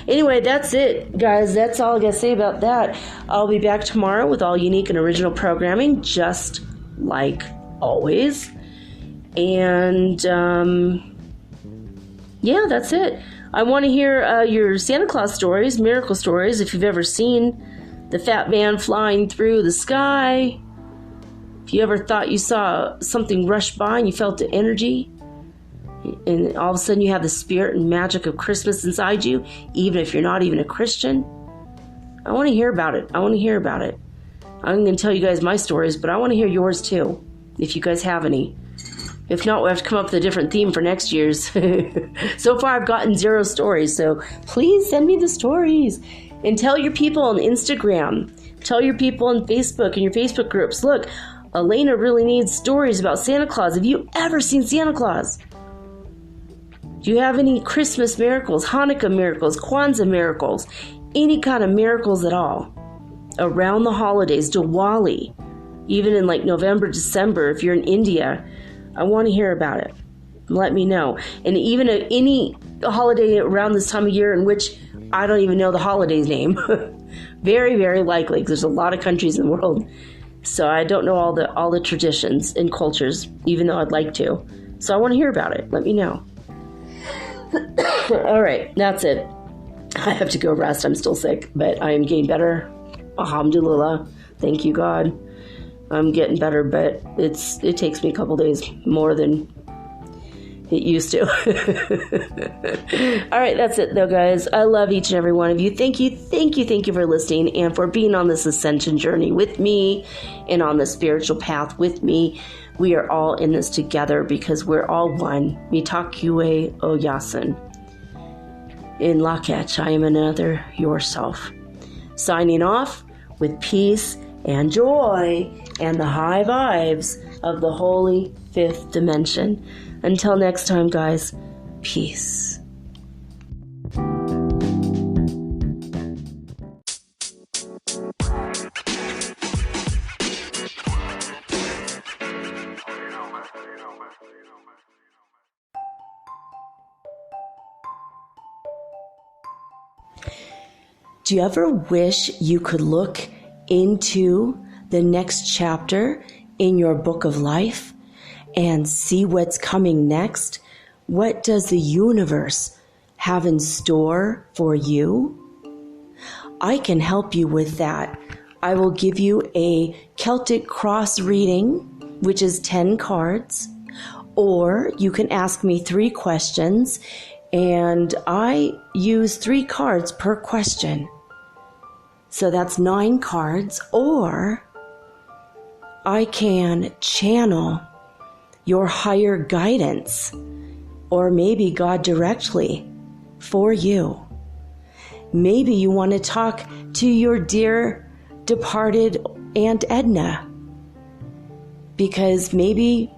Anyway, that's it, guys. That's all I got to say about that. I'll be back tomorrow with all unique and original programming, just like always. And, yeah, that's it. I want to hear your Santa Claus stories, miracle stories, if you've ever seen the fat man flying through the sky. If you ever thought you saw something rush by and you felt the energy, and all of a sudden you have the spirit and magic of Christmas inside you, even if you're not even a Christian. I want to hear about it. I'm going to tell you guys my stories, but I want to hear yours too, if you guys have any. If not, we'll have to come up with a different theme for next year's. So far, I've gotten 0 stories, so please send me the stories. And tell your people on Instagram. Tell your people on Facebook and your Facebook groups. Look, Elena really needs stories about Santa Claus. Have you ever seen Santa Claus? Do you have any Christmas miracles, Hanukkah miracles, Kwanzaa miracles, any kind of miracles at all? Around the holidays, Diwali, even in like November, December, if you're in India, I want to hear about it. Let me know. And even any holiday around this time of year in which I don't even know the holiday's name. Very, very likely, because there's a lot of countries in the world. So I don't know all the traditions and cultures, even though I'd like to. So I want to hear about it. Let me know. All right, that's it. I have to go rest. I'm still sick, but I am getting better. Alhamdulillah. Thank you, God. I'm getting better, but it takes me a couple days more than it used to. All right, that's it, though, guys. I love each and every one of you. Thank you for listening and for being on this ascension journey with me and on the spiritual path with me. We are all in this together because we're all one. Mitakue Oyasin. In Lakach, I am another yourself. Signing off with peace and joy and the high vibes of the holy fifth dimension. Until next time, guys, peace. Do you ever wish you could look into the next chapter in your book of life and see what's coming next? What does the universe have in store for you? I can help you with that. I will give you a Celtic cross reading, which is 10 cards, or you can ask me 3 questions, and I use 3 cards per question. So that's 9 cards, or I can channel your higher guidance, or maybe God directly for you. Maybe you want to talk to your dear departed Aunt Edna, because maybe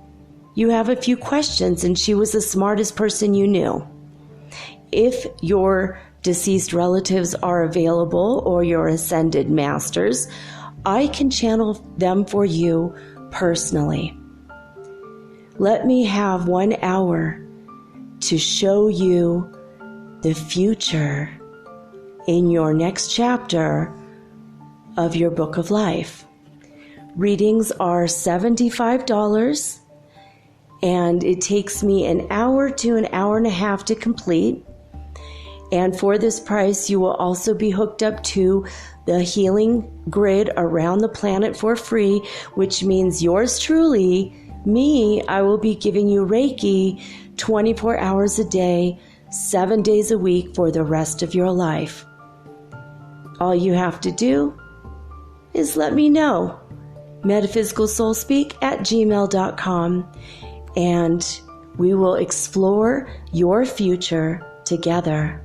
you have a few questions and she was the smartest person you knew. If your deceased relatives are available or your ascended masters, I can channel them for you personally. Let me have 1 hour to show you the future in your next chapter of your book of life. Readings are $75, and it takes me an hour to an hour and a half to complete. And for this price, you will also be hooked up to the healing grid around the planet for free, which means yours truly, me, I will be giving you Reiki 24 hours a day, 7 days a week for the rest of your life. All you have to do is let me know. metaphysicalsoulspeak@gmail.com, and we will explore your future together.